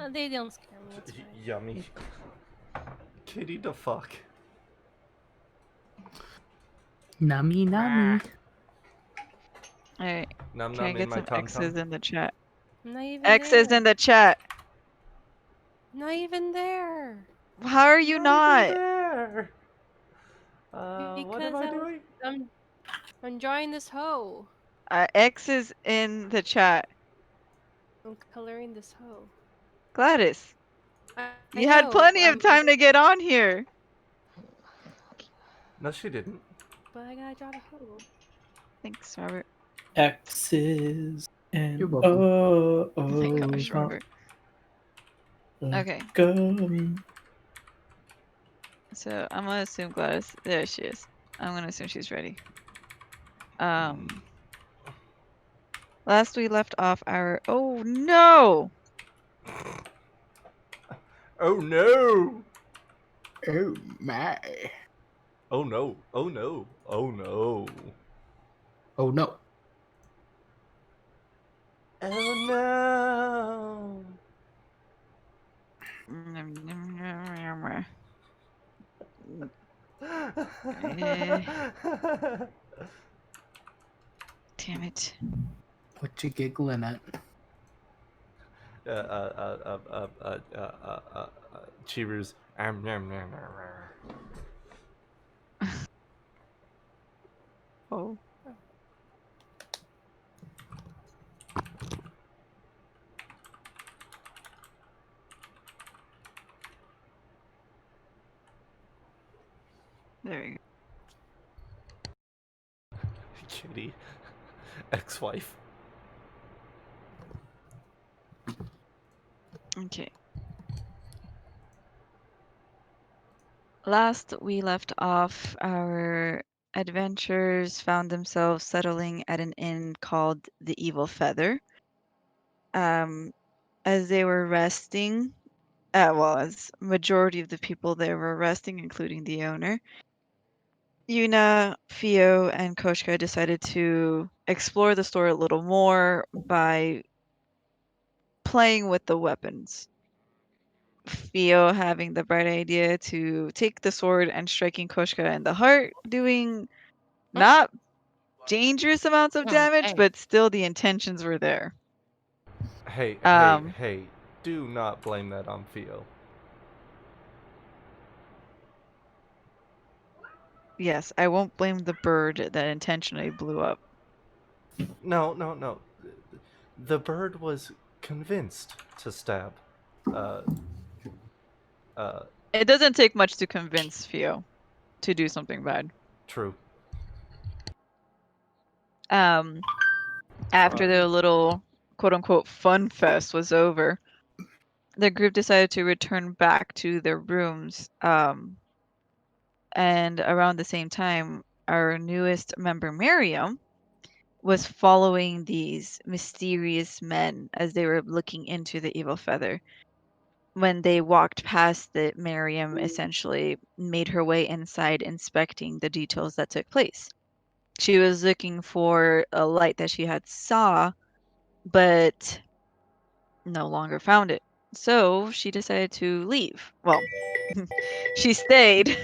They don't scare me. It's fine. Yummy. Kitty the fuck. Nami nami. Alright, Num can I num in get my some tum X's tum. in the chat? Not even X's there. in the chat! Not even there. How are you not? There. What am Because I doing? I'm enjoying this hoe. X's in the chat. I'm coloring this hoe. Gladys, I you had know. plenty of time to get on here. No, she didn't. But I gotta draw the hoe. Thanks, Robert. X's and You're welcome. Oh my gosh, O's. Robert. Okay. Go. So I'm gonna assume Gladys. There she is. I'm gonna assume she's ready. Last we left off our. Oh no! Oh no! Oh my. Oh no! Oh no! Oh no! Oh no. Oh no! Damn it. What you giggling at? Chiru's. Oh. There we go. Kitty. Ex-wife. Okay. Last we left off, our adventurers found themselves settling at an inn called the Evil Feather. As they were resting, well, as majority of the people there were resting, including the owner, Yuna, Fio, and Koshka decided to explore the store a little more by playing with the weapons. Fio having the bright idea to take the sword and striking Koshka in the heart, doing not dangerous amounts of damage, but still the intentions were there. Hey, do not blame that on Theo. Yes, I won't blame the bird that intentionally blew up. No. The bird was convinced to stab. It doesn't take much to convince Fio to do something bad. True. After the little quote-unquote fun fest was over, the group decided to return back to their rooms. And around the same time, our newest member, Miriam, was following these mysterious men as they were looking into the Evil Feather. When they walked past it, Miriam essentially made her way inside, inspecting the details that took place. She was looking for a light that she had saw, but no longer found it. So she decided to leave. Well, she stayed,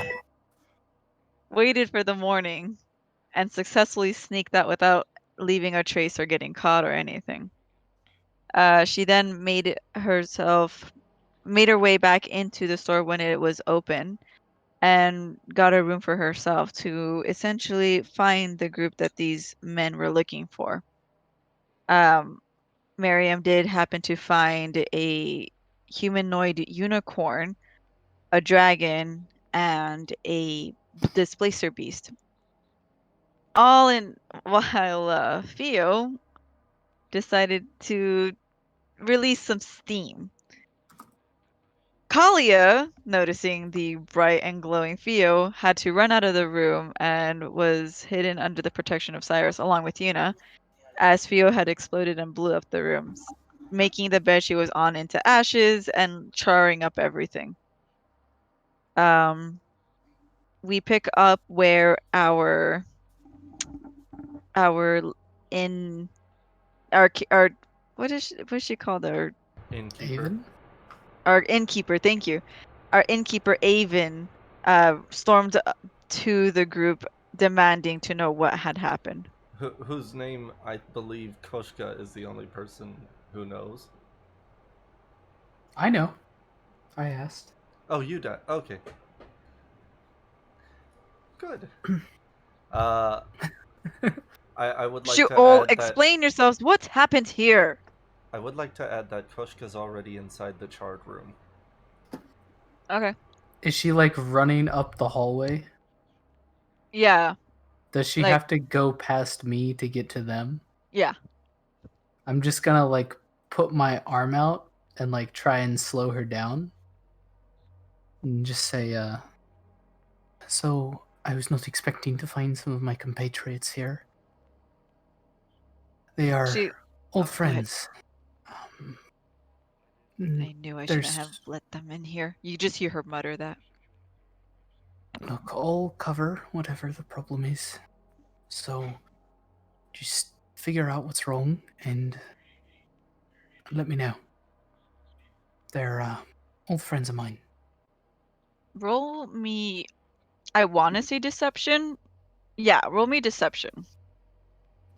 waited for the morning, and successfully sneaked out without leaving a trace or getting caught or anything. She then made her way back into the store when it was open and got a room for herself to essentially find the group that these men were looking for. Miriam did happen to find a humanoid unicorn, a dragon, and a displacer beast. All in while Theo decided to release some steam. Kalia, noticing the bright and glowing Theo, had to run out of the room and was hidden under the protection of Cyrus along with Yuna, as Theo had exploded and blew up the rooms, making the bed she was on into ashes and charring up everything. We pick up where our in our what's she called? Our Innkeeper. Haven? our innkeeper, thank you, our innkeeper Avon, stormed to the group demanding to know what had happened. Whose name I believe Koshka is the only person who knows. I know. I asked. Oh, you did. Okay. Good. I would like Shoot, to oh, add that explain yourselves. What happened here? I would like to add that Koshka's already inside the charred room. Okay. Is she like running up the hallway? Yeah. Does she Like- have to go past me to get to them? Yeah. I'm just gonna like put my arm out and like try and slow her down. And just say, so I was not expecting to find some of my compatriots here. They are She. old Oh, go ahead. friends. I knew I shouldn't There's have let them in here. You just hear her mutter that. look, I'll cover whatever the problem is. So just figure out what's wrong and let me know. They're old friends of mine. Roll me. I want to say deception. Yeah, roll me deception.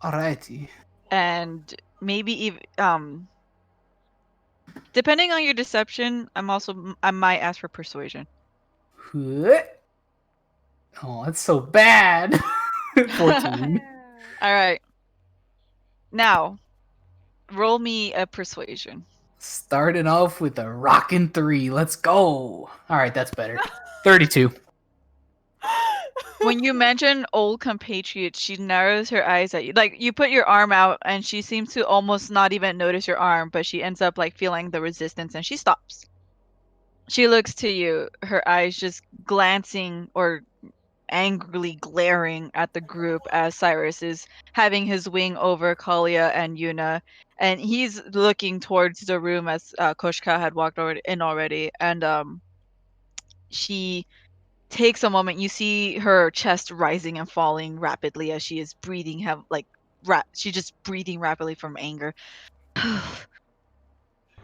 Alrighty. And maybe even depending on your deception, I might ask for persuasion. Oh, that's so bad. 14. All right. Now, roll me a persuasion. Starting off with a rockin' 3. Let's go. Alright, that's better. 32. When you mention old compatriots, she narrows her eyes at you. Like, you put your arm out and she seems to almost not even notice your arm, but she ends up like feeling the resistance and she stops. She looks to you, her eyes just glancing or angrily glaring at the group as Cyrus is having his wing over Kalia and Yuna, and he's looking towards the room as Koshka had walked in already, and she takes a moment. You see her chest rising and falling rapidly as she is breathing she's just breathing rapidly from anger.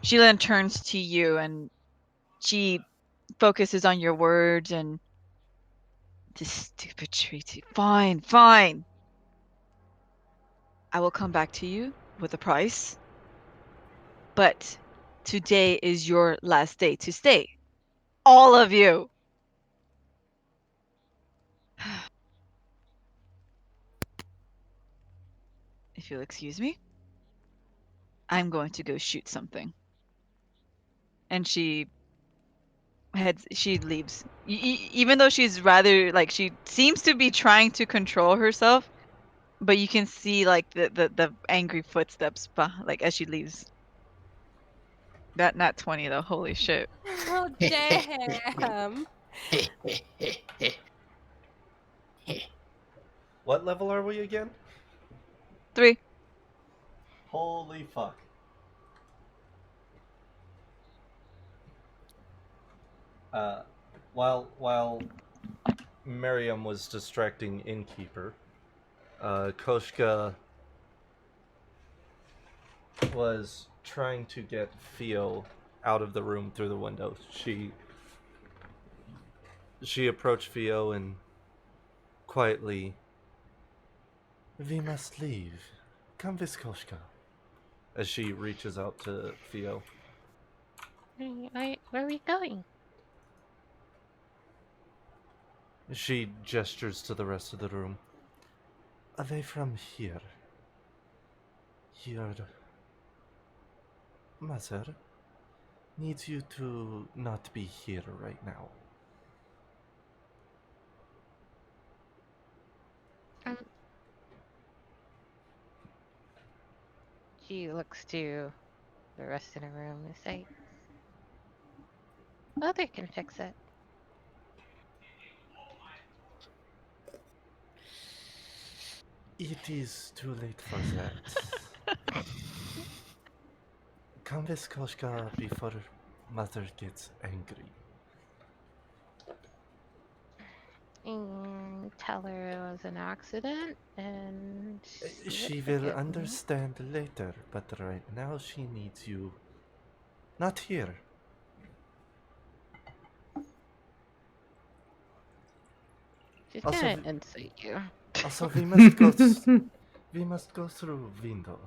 She then turns to you and she focuses on your words and this stupid treaty. Fine, fine. I will come back to you with a price. But today is your last day to stay. All of you. If you'll excuse me, I'm going to go shoot something. And she leaves. Even though she's rather like she seems to be trying to control herself, but you can see like the angry footsteps like as she leaves. That not 20 though. Holy shit. Oh, damn. What level are we again? 3. Holy fuck. While Miriam was distracting Innkeeper, Koshka was trying to get Theo out of the room through the window. She approached Theo and quietly, "We must leave. Come with Koshka," as she reaches out to Theo. Where are we going? She gestures to the rest of the room. "Away from here. Your mother needs you to not be here right now." She looks to the rest of the room and say, "Mother can fix it." It is too late for that. Come with Koshka before Mother gets angry. And tell her it was an accident and She will understand later, but right now she needs you not here. Also, gonna insult you. also we must go. We must go through window.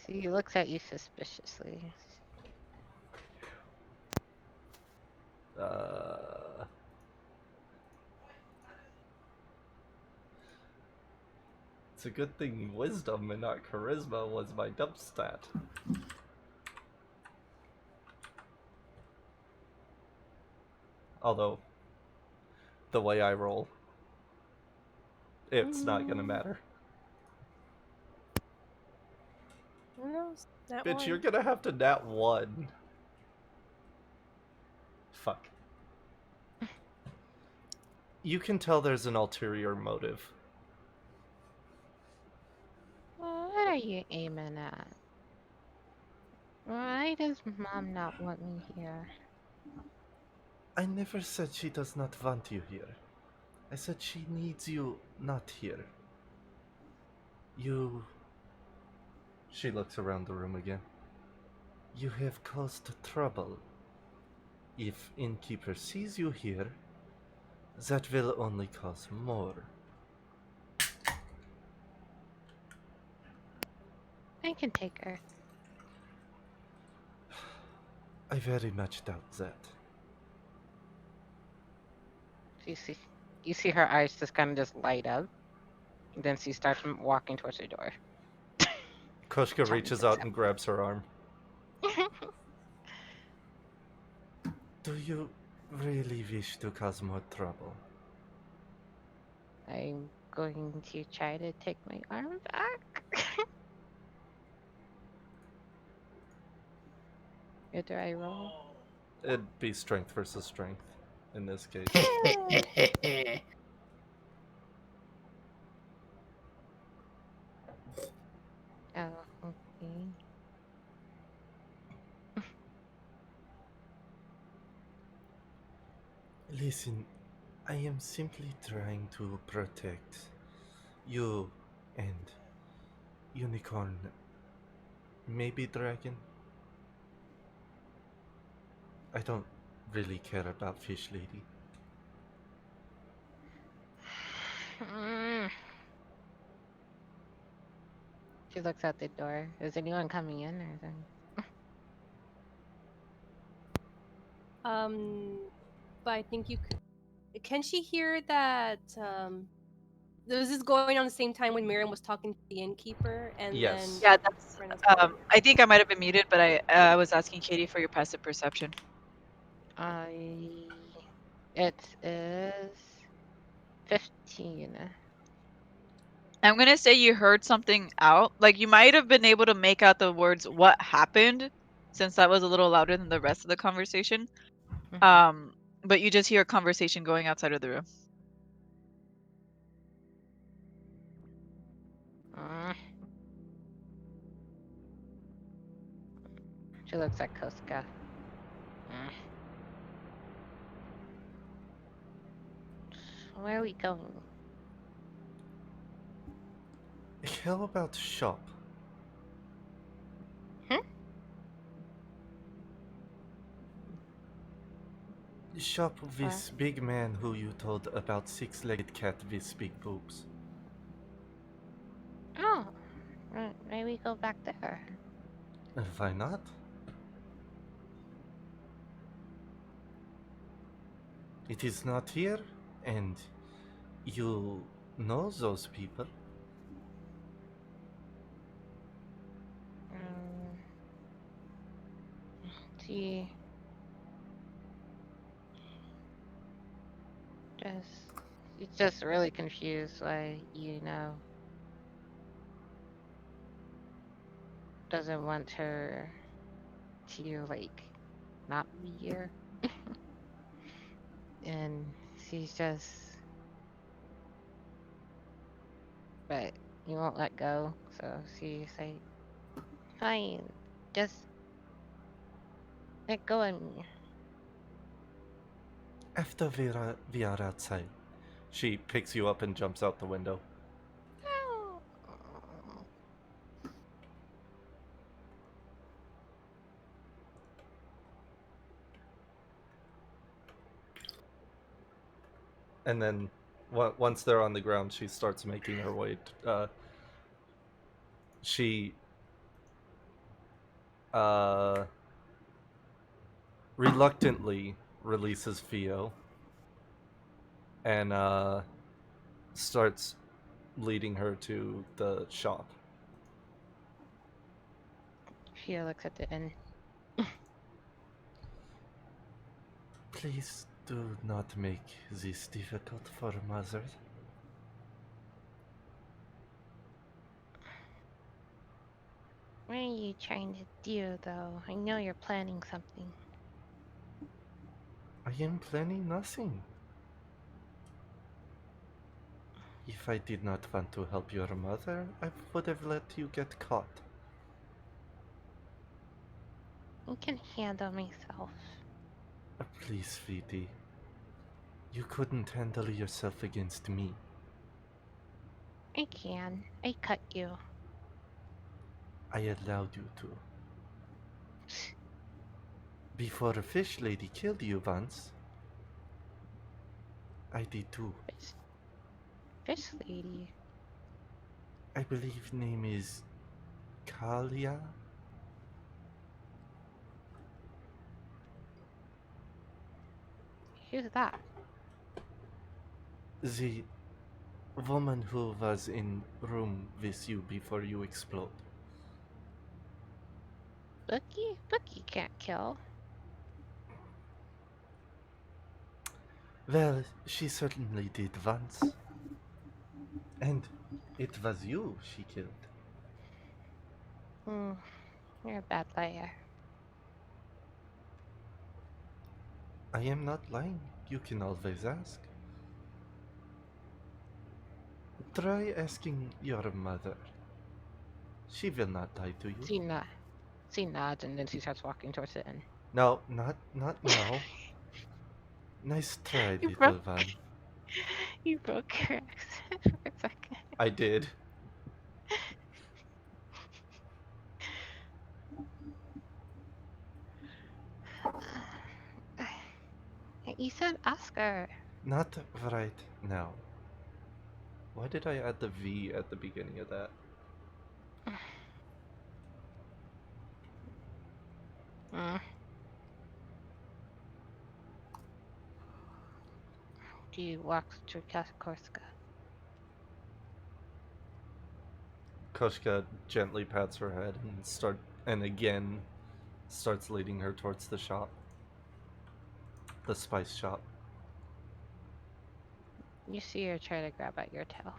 He looks at you suspiciously. It's a good thing wisdom and not charisma was my dump stat. Although, the way I roll, it's not gonna matter. Who knows? That Bitch, one. you're gonna have to nat 1. Fuck. You can tell there's an ulterior motive. What are you aiming at? Why does Mom not want me here? I never said she does not want you here. I said she needs you not here. You... She looks around the room again. You have caused trouble. If Innkeeper sees you here, that will only cause more. I can take her. I very much doubt that. You see her eyes just kind of just light up. Then she starts walking towards the door. Koshka reaches out and grabs her arm. Do you really wish to cause more trouble? I'm going to try to take my arm back. What do I roll? It'd be strength versus strength in this case. Oh, okay. Listen, I am simply trying to protect you and Unicorn. Maybe Dragon? I don't really care about Fish Lady. She looks out the door. Is anyone coming in or something? But I think you could. Can she hear that? This is going on the same time when Miriam was talking to the innkeeper, and Yes. then Yeah, that's. Brenna's I think I might have been muted, but I was asking Katie for your passive perception. It is 15. I'm gonna say you heard something out. Like you might have been able to make out the words "what happened," since that was a little louder than the rest of the conversation. But you just hear a conversation going outside of the room. She looks at Koska. Where are we going? How about shop? Shop this big man who you told about six-legged cat with big boobs. Oh, maybe we go back there. Why not? It is not here, and you know those people. She she's just really confused why doesn't want her to not be here. And she's just, but you won't let go, so she's like, fine, just let go of me. After we are outside, she picks you up and jumps out the window. And then once they're on the ground, she starts making her way. She reluctantly releases Theo and starts leading her to the shop. Fia looks at the inn. Please do not make this difficult for Mother. What are you trying to do, though? I know you're planning something. I am planning nothing. If I did not want to help your mother, I would have let you get caught. I can handle myself. Please, Viti. You couldn't handle yourself against me. I can. I cut you. I allowed you to. Before a fish lady killed you once, I did too. Fish lady. I believe name is Kalia? Who's that? The woman who was in room with you before you explode. Bookie? Bookie can't kill. Well, she certainly did once. And it was you she killed. You're a bad liar. I am not lying. You can always ask. Try asking your mother. She will not lie to you. She nods and then she starts walking towards the inn. No, not now. Nice try, You little broke- one. You broke your accent for a second. I did. You said Oscar. Not right now. Why did I add the V at the beginning of that? She walks to Korska. Koshka gently pats her head and again starts leading her towards the shop. The spice shop. You see her try to grab at your tail.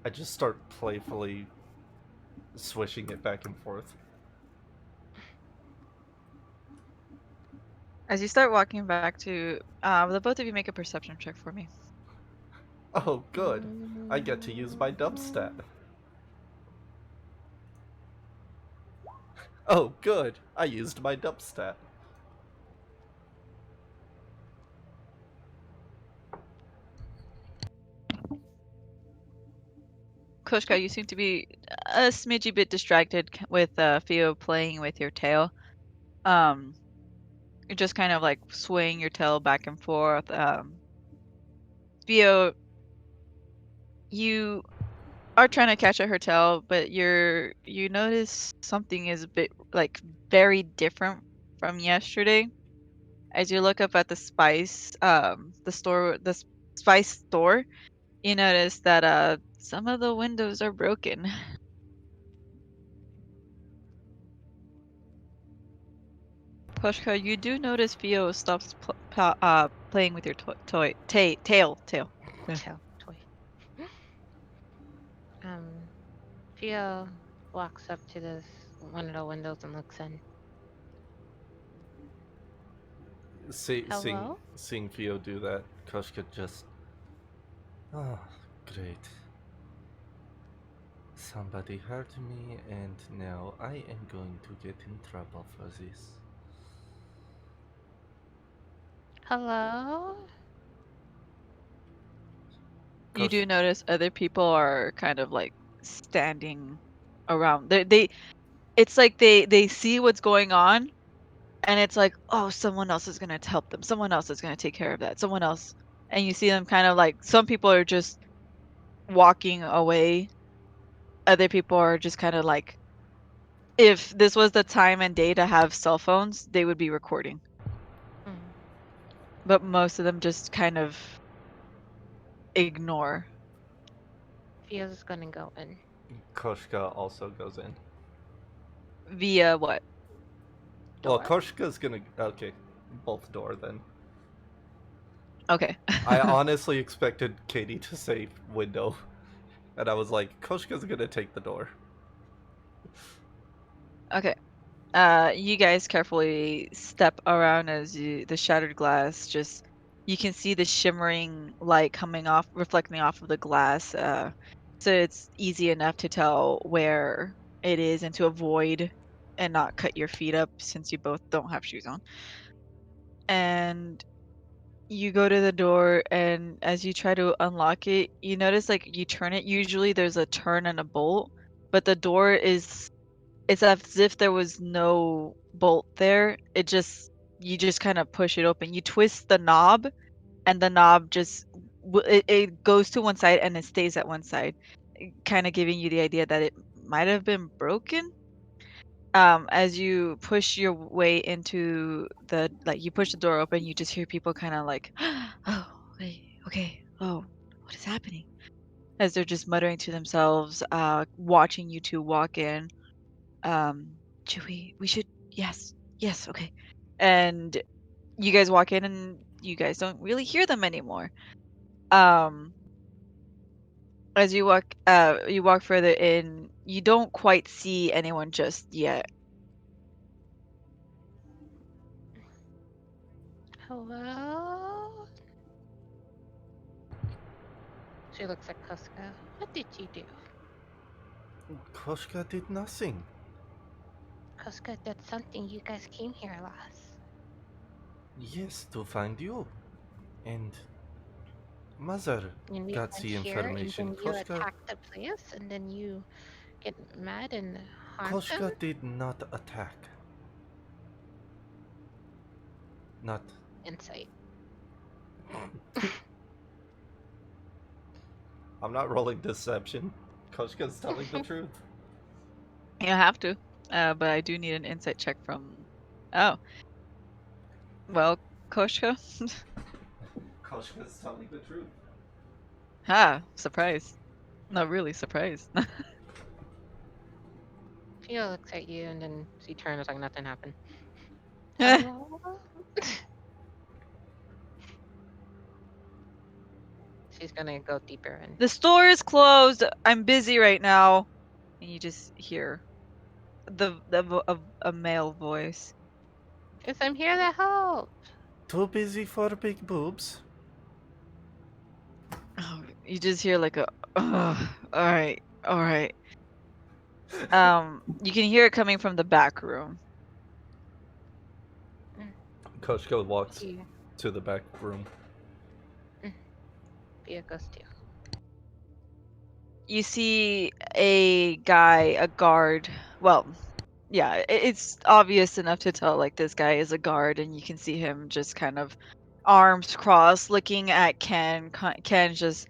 I just start playfully swishing it back and forth. As you start walking back to, the both of you make a perception check for me. Oh, good. I get to use my dub stat. Oh, good. I used my dub stat. Koshka, you seem to be a smidgy bit distracted with Theo playing with your tail. You're just kind of like swaying your tail back and forth. Theo, you are trying to catch at her tail, but you notice something is a bit like very different from yesterday. As you look up at the spice store, you notice that some of the windows are broken. Koshka, you do notice Theo stops playing with your tail. Yeah. Tail toy. Fia walks up to this one of the windows and looks in. Hello? Seeing Theo do that, Koshka just... Oh, great. Somebody hurt me, and now I am going to get in trouble for this. Hello? You do Kosh- notice other people are kind of like standing around. It's like they see what's going on, and it's like, oh, someone else is gonna help them. Someone else is gonna take care of that. Someone else, and you see them kind of like some people are just walking away. Other people are just kind of like, if this was the time and day to have cell phones, they would be recording. Mm. But most of them just kind of ignore. Fia's gonna go in. Koshka also goes in. Via what? Well, Door? Koshka's gonna. Okay, both door then. Okay. I honestly expected Katie to say window. And I was like, Koshka's gonna take the door. Okay. You guys carefully step around as the shattered glass just, you can see the shimmering light coming off, reflecting off of the glass. So it's easy enough to tell where it is and to avoid and not cut your feet up since you both don't have shoes on. And you go to the door, and as you try to unlock it, you notice like you turn it. Usually there's a turn and a bolt, but the door is, it's as if there was no bolt there. You just kind of push it open. You twist the knob, and the knob just it goes to one side and it stays at one side, kind of giving you the idea that it might have been broken. As you push your way into the, like, you push the door open, you just hear people kind of like, oh, wait, okay, oh, what is happening? As they're just muttering to themselves, watching you two walk in. um should we should, yes, yes, okay. And you guys walk in and you guys don't really hear them anymore. um as you walk further in, you don't quite see anyone just yet. Hello? She looks at Kuska. What did you do? Koshka did nothing. Kuska did something. You guys came here last. Yes, to find you. And Mother And we got went the here, and information. then you Koshka, attacked the place, and then you get mad and harm them? Koshka did not attack. Not. Insight. I'm not rolling deception. Koshka's telling the truth. You don't have to, but I do need an insight check from, oh, well, Koshka. Koshka's telling the truth. Ha, surprise. Not really surprised. Fia looks at you, and then she turns like nothing happened. Eh, Hello? She's gonna go deeper in. the store is closed. I'm busy right now. And you just hear a male voice. Cause I'm here to help. Too busy for big boobs. Oh, you just hear like a, all right, all right. You can hear it coming from the back room. Koshka walks Fia, to the back room. Fia goes too. You see a guy, a guard. Well, yeah, it's obvious enough to tell like this guy is a guard, and you can see him just kind of arms crossed, looking at Ken. Ken just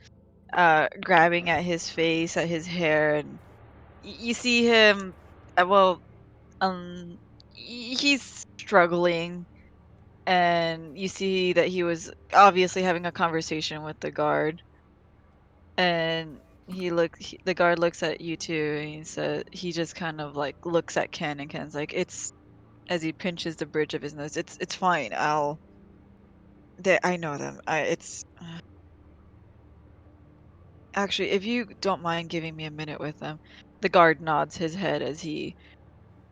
grabbing at his face, at his hair, and you see him. Well, he's struggling, and you see that he was obviously having a conversation with the guard, and the guard looks at you two, and he just kind of like looks at Ken, and Ken's like, it's, as he pinches the bridge of his nose, it's fine, I know them, it's actually, if you don't mind giving me a minute with them. The guard nods his head as he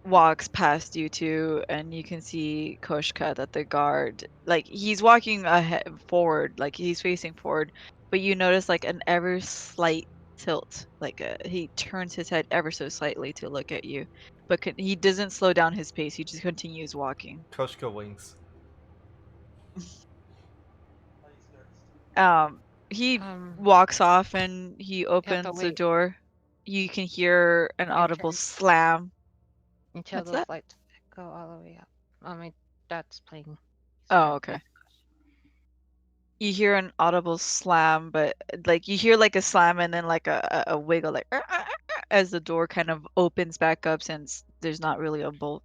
walks past you two, and you can see Koshka, that the guard, like, he's walking ahead forward, like he's facing forward, but you notice like an ever slight tilt, like he turns his head ever so slightly to look at you, but he doesn't slow down his pace, he just continues walking. Koshka winks. He Um, walks off, and he to opens the wait. door. You can hear an Your audible turn. slam. Until What's those that? lights go all the way up. that's playing. Oh, okay. You hear an audible slam, but like you hear like a slam and then like a wiggle, like as the door kind of opens back up since there's not really a bolt.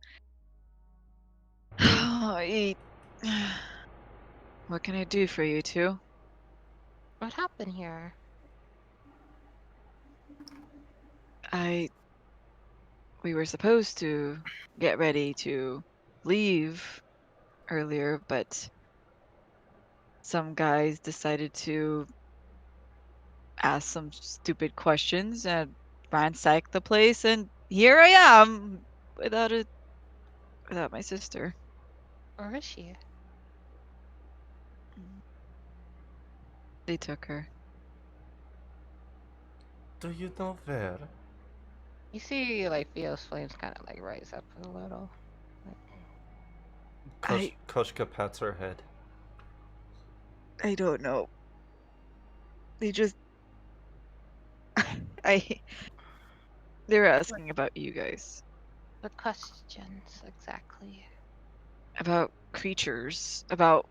What can I do for you two? What happened here? We were supposed to get ready to leave earlier, but some guys decided to ask some stupid questions and ransack the place, and here I am without my sister. Where is she? They took her. Do you know where? You see, like, Theo's flames kind of like rise up a little. Koshka pats her head. I don't know. They just they were asking about you guys. What questions exactly? About creatures, about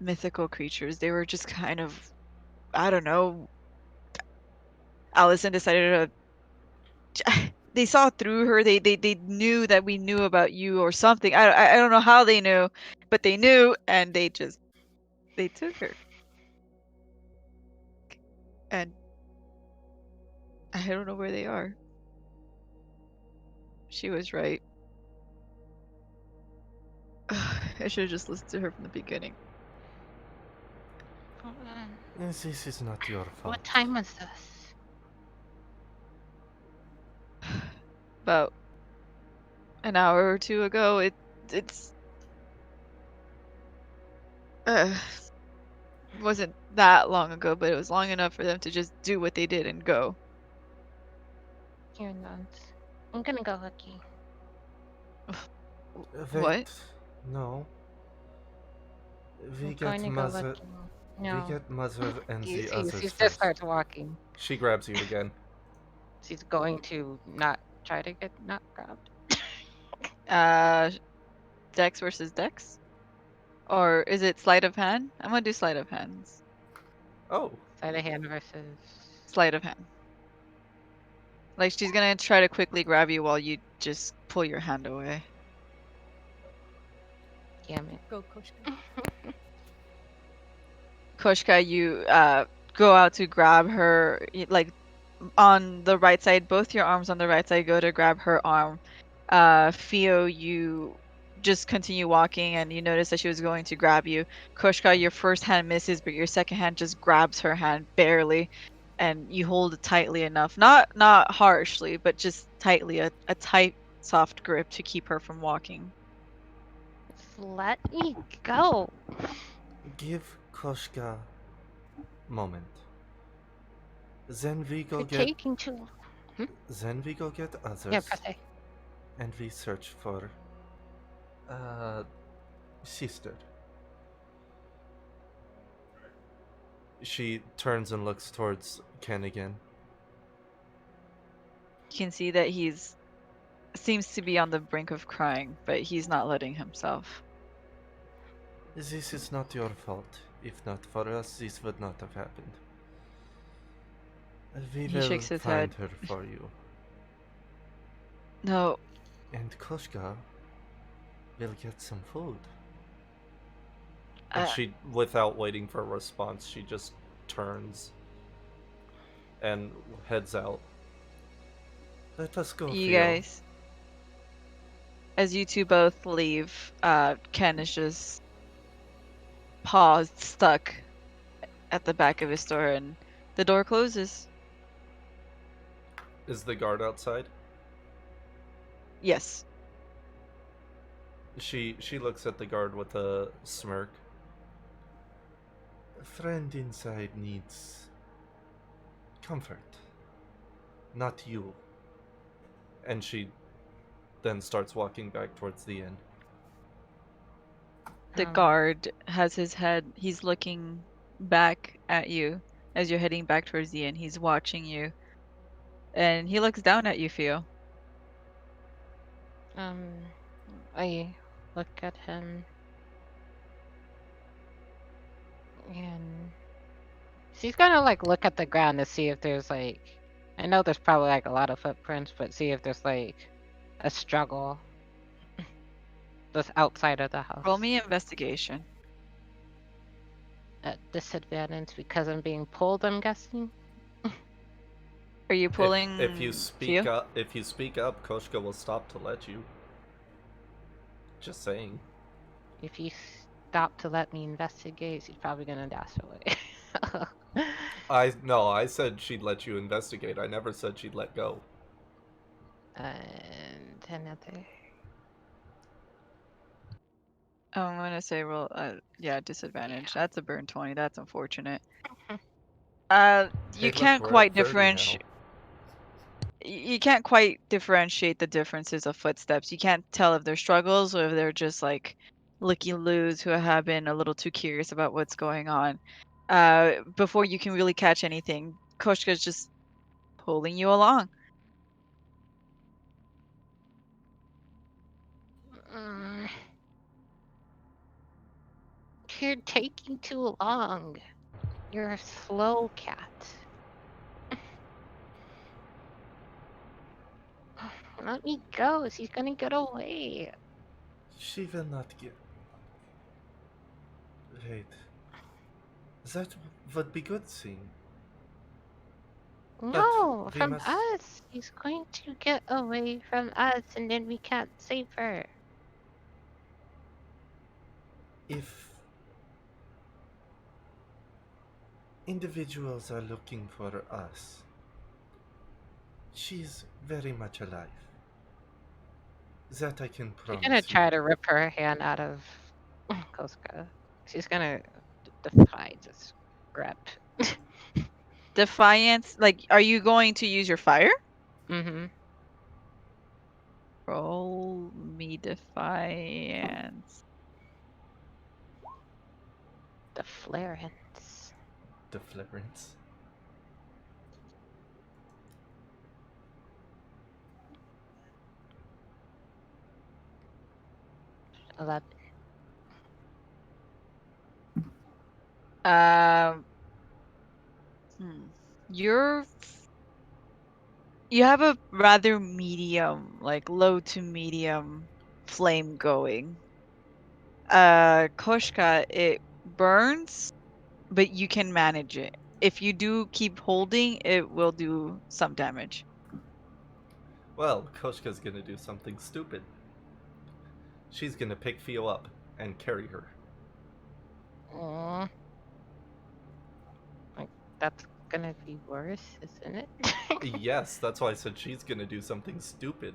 mythical creatures. They were just kind of, I don't know. Allison decided to. They saw through her. They knew that we knew about you or something. I don't know how they knew, but they knew, and they took her. And I don't know where they are. She was right. I should have just listened to her from the beginning. This is not your fault. What time was this? About an hour or two ago. It's wasn't that long ago, but it was long enough for them to just do what they did and go. Here nods. I'm gonna go looking. Wait, What? no. We I'm get going to go Mother. looking. No. We get Mother and You the see, others she just first. starts walking. She grabs you again. She's going to not try to get not grabbed. Dex versus Dex? Or is it sleight of hand? I'm gonna do sleight of hands. Oh, Sleight of hand versus. Sleight of hand. Like she's gonna try to quickly grab you while you just pull your hand away. Damn it. Go, Koshka. Koshka, you go out to grab her, like on the right side, both your arms on the right side go to grab her arm. Theo, you just continue walking and you notice that she was going to grab you. Koshka, your first hand misses, but your second hand just grabs her hand barely, and you hold it tightly enough, not harshly, but just tightly, a tight, soft grip to keep her from walking. Just let me go. give Koshka moment. Then we go You're get. taking too. Then we go get others. Yeah, press A. And we search for. Sister. She turns and looks towards Ken again. You can see that seems to be on the brink of crying, but he's not letting himself. This is not your fault. If not for us, this would not have happened. We He will shakes his find head. her for you. No, And Koshka will get some food. And she, without waiting for a response, she just turns and heads out. Let us go, you Theo. guys, as you two both leave, Ken is just paused, stuck at the back of his door, and the door closes. Is the guard outside? Yes. She looks at the guard with a smirk. A friend inside needs comfort, not you. And she then starts walking back towards the inn. The guard has his head, he's looking back at you as you're heading back towards the inn. He's watching you. And he looks down at you, Theo. I look at him. And she's gonna like look at the ground to see if there's like, I know there's probably like a lot of footprints, but see if there's like a struggle that's outside of the house. Roll me investigation. At disadvantage because I'm being pulled, I'm guessing. Are you pulling? If you speak Theo? up, Koshka will stop to let you. Just saying. If you stop to let me investigate, she's probably gonna dash away. I said she'd let you investigate. I never said she'd let go. And another. Oh, I'm gonna say roll. Yeah, disadvantage. That's a burn 20. That's unfortunate. You Hey, look, can't we're quite at 30 now. differentiate. You can't quite differentiate the differences of footsteps. You can't tell if they're struggles or if they're just like looky-loos who have been a little too curious about what's going on. Before you can really catch anything, Koshka's just pulling you along. Mm. You're taking too long. You're a slow cat. Let me go. She's gonna get away. She will not get. Wait. That would be good thing. No, we from must- us. She's going to get away from us, and then we can't save her. If individuals are looking for us, she's very much alive. That I can She's promise gonna you. try to rip her hand out of Koska. She's gonna defy this grip. Defiance, like, are you going to use your fire? Mm-hmm. Roll me defiance. The Flarence. The Florence. Eleven. Um, You're you have a rather medium, like low to medium flame going. Koshka, it burns, but you can manage it. If you do keep holding, it will do some damage. Well, Koshka's gonna do something stupid. She's gonna pick Theo up and carry her. Aww. Like, that's gonna be worse, isn't it? Yes, that's why I said she's gonna do something stupid.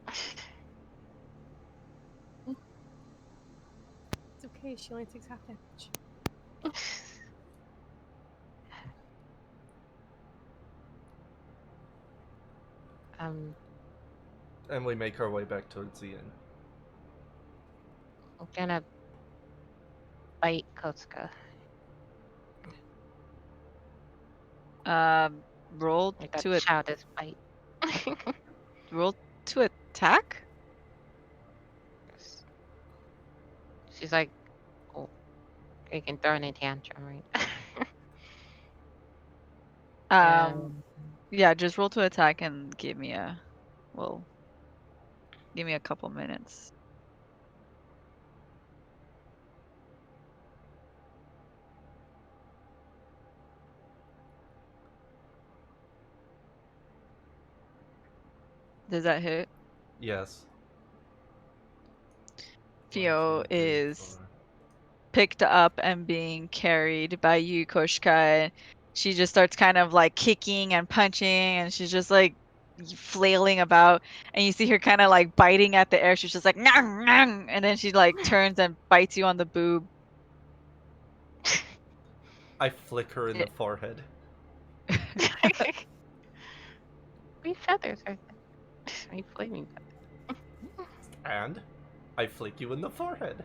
It's okay. She only takes half damage. And we make our way back towards the inn. I'm gonna bite Koska. Roll Like that to child is bite. roll to attack. She's like, oh, you can throw in a tantrum, right? Yeah, just roll to attack and give me a couple minutes. Does that hit? Yes. Theo 1, 2, 3, is 4. picked up and being carried by you, Koshka. And she just starts kind of like kicking and punching, and she's just like flailing about. And you see her kind of like biting at the air. She's just like, "Nyang, nyang," and then she like turns and bites you on the boob. I flick her in the forehead. We feathers are we flaming feathers. And I flick you in the forehead.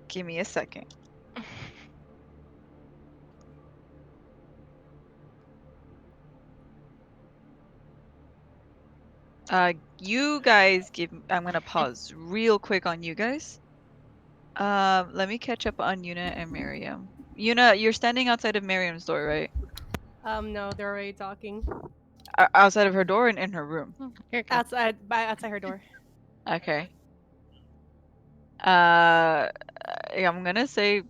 Give me a second. You guys give. I'm gonna pause real quick on you guys. Let me catch up on Yuna and Miriam. Yuna, you're standing outside of Miriam's door, right? No, they're already talking. Outside of her door and in her room. Here you go. Outside her door. Okay. Yeah, I'm gonna say.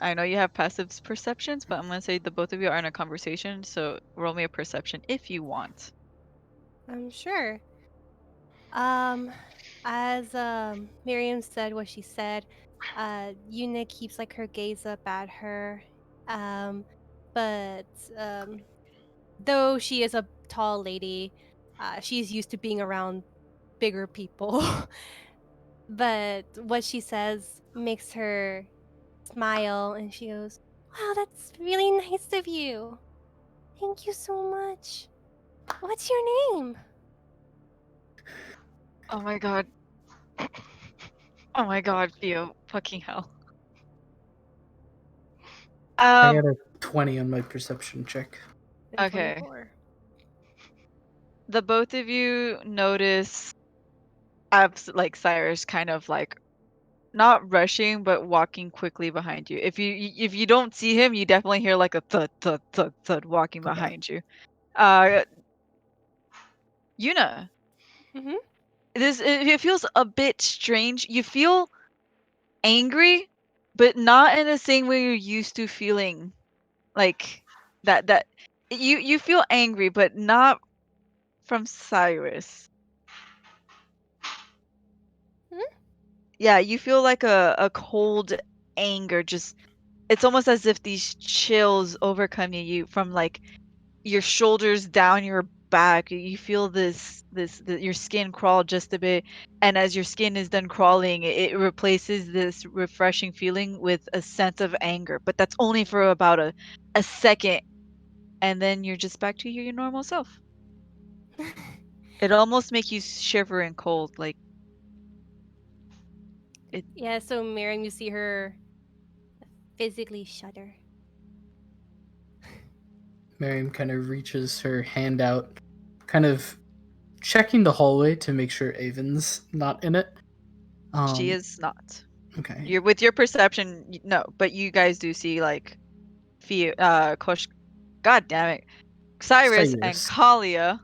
I know you have passive perceptions, but I'm gonna say the both of you are in a conversation. So roll me a perception if you want. Sure. As Miriam said what she said, Yuna keeps like her gaze up at her. Um, but though she is a tall lady, she's used to being around bigger people. But what she says makes her smile, and she goes, "Wow, that's really nice of you. Thank you so much. What's your name?" Oh my god. Oh my god, Theo. Fucking hell. I got a 20 on my perception check. And Okay. 24. The both of you notice like Cyrus kind of like not rushing but walking quickly behind you. If you don't see him, you definitely hear like a thud thud thud thud walking Okay. behind you. Yuna, Mhm. it feels a bit strange. You feel angry, but not in the same way you're used to feeling like that you feel angry, but not from Cyrus. Hmm? Yeah, you feel like a cold anger. Just it's almost as if these chills overcome you from like your shoulders down your back. You feel your skin crawl just a bit, and as your skin is done crawling, it replaces this refreshing feeling with a sense of anger. But that's only for about a second, and then you're just back to your normal self. It almost makes you shiver and cold, like it. Yeah, so Miriam, you see her physically shudder. Miriam kind of reaches her hand out, kind of checking the hallway to make sure Avon's not in it. She is not. Okay. You're with your perception, no, but you guys do see like Kosh, god damn it, Cyrus and Cyrus. Kalia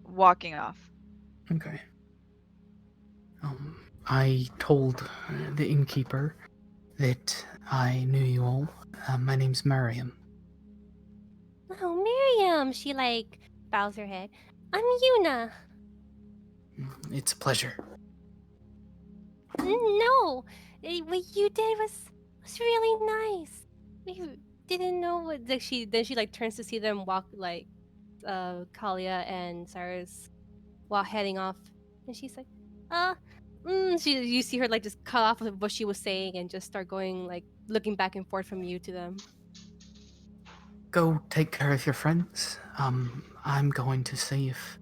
walking off. Okay. I told the innkeeper that I knew you all. My name's Miriam. Oh, Miriam! She like bows her head. I'm Yuna. It's a pleasure. No, what you did was really nice. We didn't know what like she like turns to see them walk like Kalia and Cyrus while heading off, and she's like, you see her like just cut off of what she was saying and just start going like looking back and forth from you to them. Go take care of your friends. I'm going to see if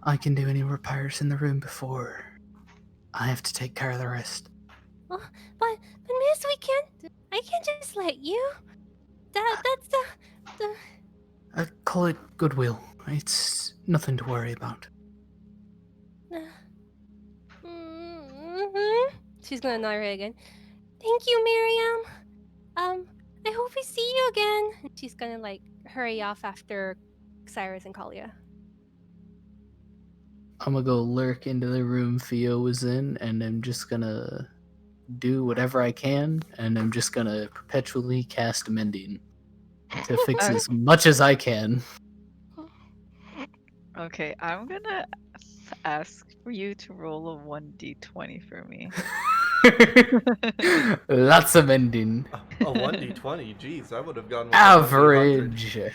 I can do any repairs in the room before I have to take care of the rest. Oh, but Miss, I can't just let you. That's the Call it goodwill. It's nothing to worry about. Mhm. She's gonna nod her head again. Thank you, Miriam. I hope we see you again. And she's gonna like hurry off after Cyrus and Kalia. I'm gonna go lurk into the room Theo was in, and I'm just gonna do whatever I can, and I'm just gonna perpetually cast Mending to fix as much as I can. Okay, I'm gonna ask for you to roll a 1d20 for me. Lots of Mending. A 1d20, jeez, I would have gone with a 1d100.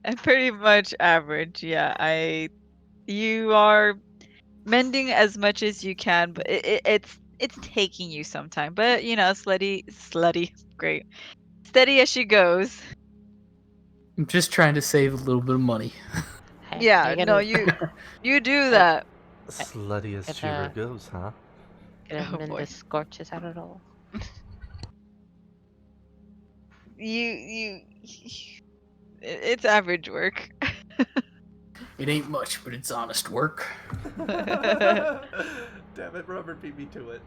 Average. Pretty much average, yeah. You are mending as much as you can, but it's taking you some time. But you know, slutty, great, steady as she goes. I'm just trying to save a little bit of money. Hey, Yeah, you no, can you do that. Slutty as Get Cheever a- goes, huh? get Oh him in boy. the scorches out of all. You it's average work. It ain't much, but it's honest work. Damn it, Robert beat me to it.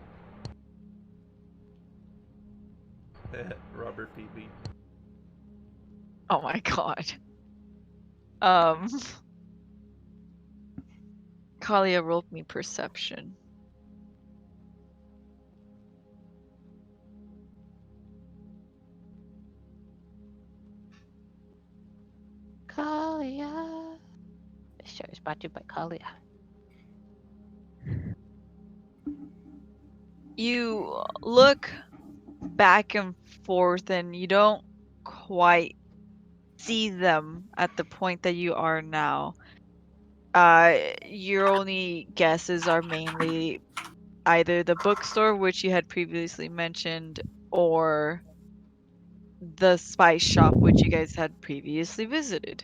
Robert beat me. Oh my god. Kalia rolled me perception. Kalia. This show is brought to you by Kalia. You look back and forth and you don't quite see them at the point that you are now. Your only guesses are mainly either the bookstore, which you had previously mentioned, or the spice shop, which you guys had previously visited.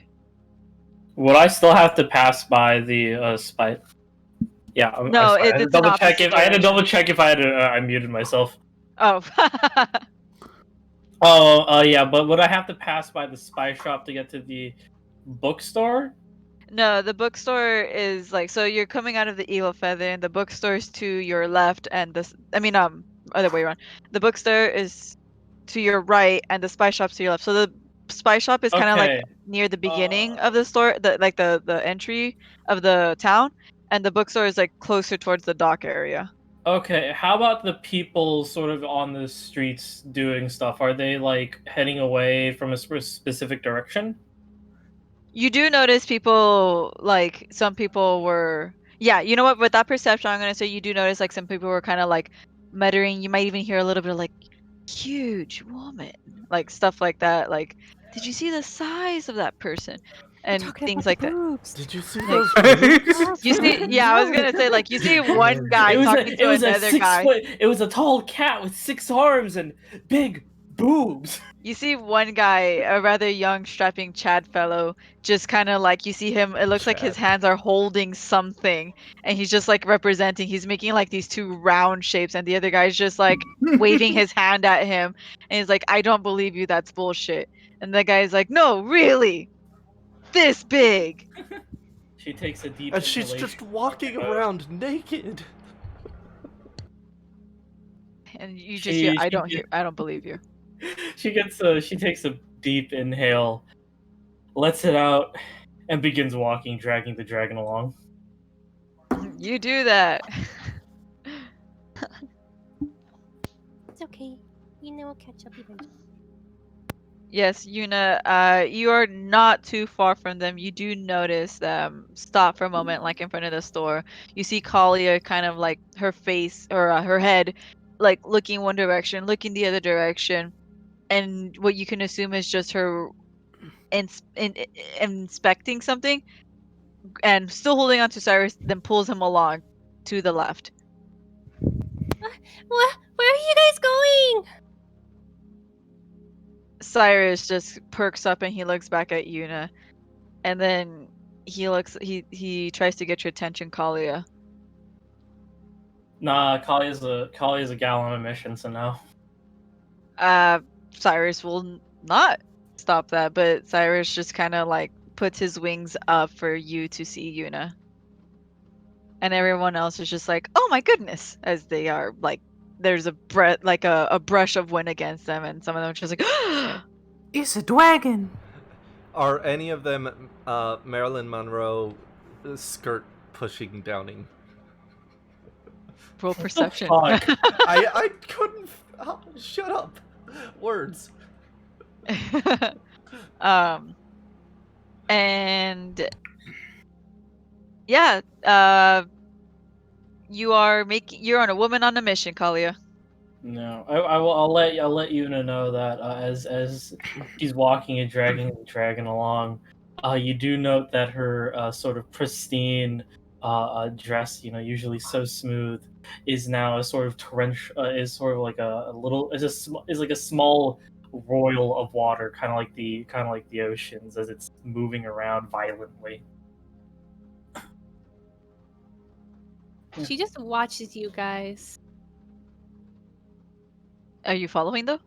Would I still have to pass by the spy? Yeah, No, I had to it's an double check opposite if I had to double direction. check if I had to, I muted myself. Oh. Yeah, but would I have to pass by the spy shop to get to the bookstore? No, the bookstore is like, so you're coming out of the Evil Feather, and the bookstore's to your left, and other way around. The bookstore is to your right, and the spy shop's to your left. So the spy shop is kind of like Okay. near the beginning of the store, the entry of the town, and the bookstore is like closer towards the dock area. Okay, how about the people sort of on the streets doing stuff? Are they like heading away from a specific direction? You do notice people, like some people were, yeah, you know what, with that perception, I'm gonna say you do notice like some people were kind of like muttering. You might even hear a little bit of like huge woman, like stuff like that, like, did you see the size of that person, and Talking things about like the that. boobs. Did you see Like, those boobs? You see, yeah, I was gonna say, like, you see one guy talking to another guy. It was a tall cat with 6 arms and big boobs. You see one guy, a rather young, strapping Chad fellow, just kind of like, you see him, it looks like his Chad. hands are holding something, and he's just like representing, he's making like these two round shapes, and the other guy's just like waving his hand at him, and he's like, I don't believe you, that's bullshit. And the guy's like, no, really? This big? She takes a deep And she's inhalation. just walking around naked. And you just hear, I don't believe you. She takes a deep inhale, lets it out, and begins walking, dragging the dragon along. You do that. It's okay. You know we'll catch up eventually. Yes, Yuna, you are not too far from them. You do notice them stop for a moment, like in front of the store. You see Kalia kind of like her face or her head, like looking one direction, looking the other direction, and what you can assume is just her inspecting something, and still holding on to Cyrus, then pulls him along to the left. What? Where are you guys going? Cyrus just perks up and he looks back at Yuna, and then he tries to get your attention, Kalia. Nah, Kalia's a gal on a mission, so no. Cyrus will not stop that, but Cyrus just kind of like puts his wings up for you to see Yuna. And everyone else is just like, oh my goodness, as they are like, there's a brush of wind against them, and some of them are just like, It's a dragon. Are any of them Marilyn Monroe skirt pushing downing? roll perception. Fuck. I couldn't. Oh, shut up. Words. And yeah, you're on a woman on a mission, Kalia. No, I'll let Yuna know that as she's walking and dragging the dragon along, you do note that her sort of pristine dress, usually so smooth, is now a sort of is sort of like a little is like a small royal of water, kind of like the oceans as it's moving around violently. She just watches you guys. Are you following though?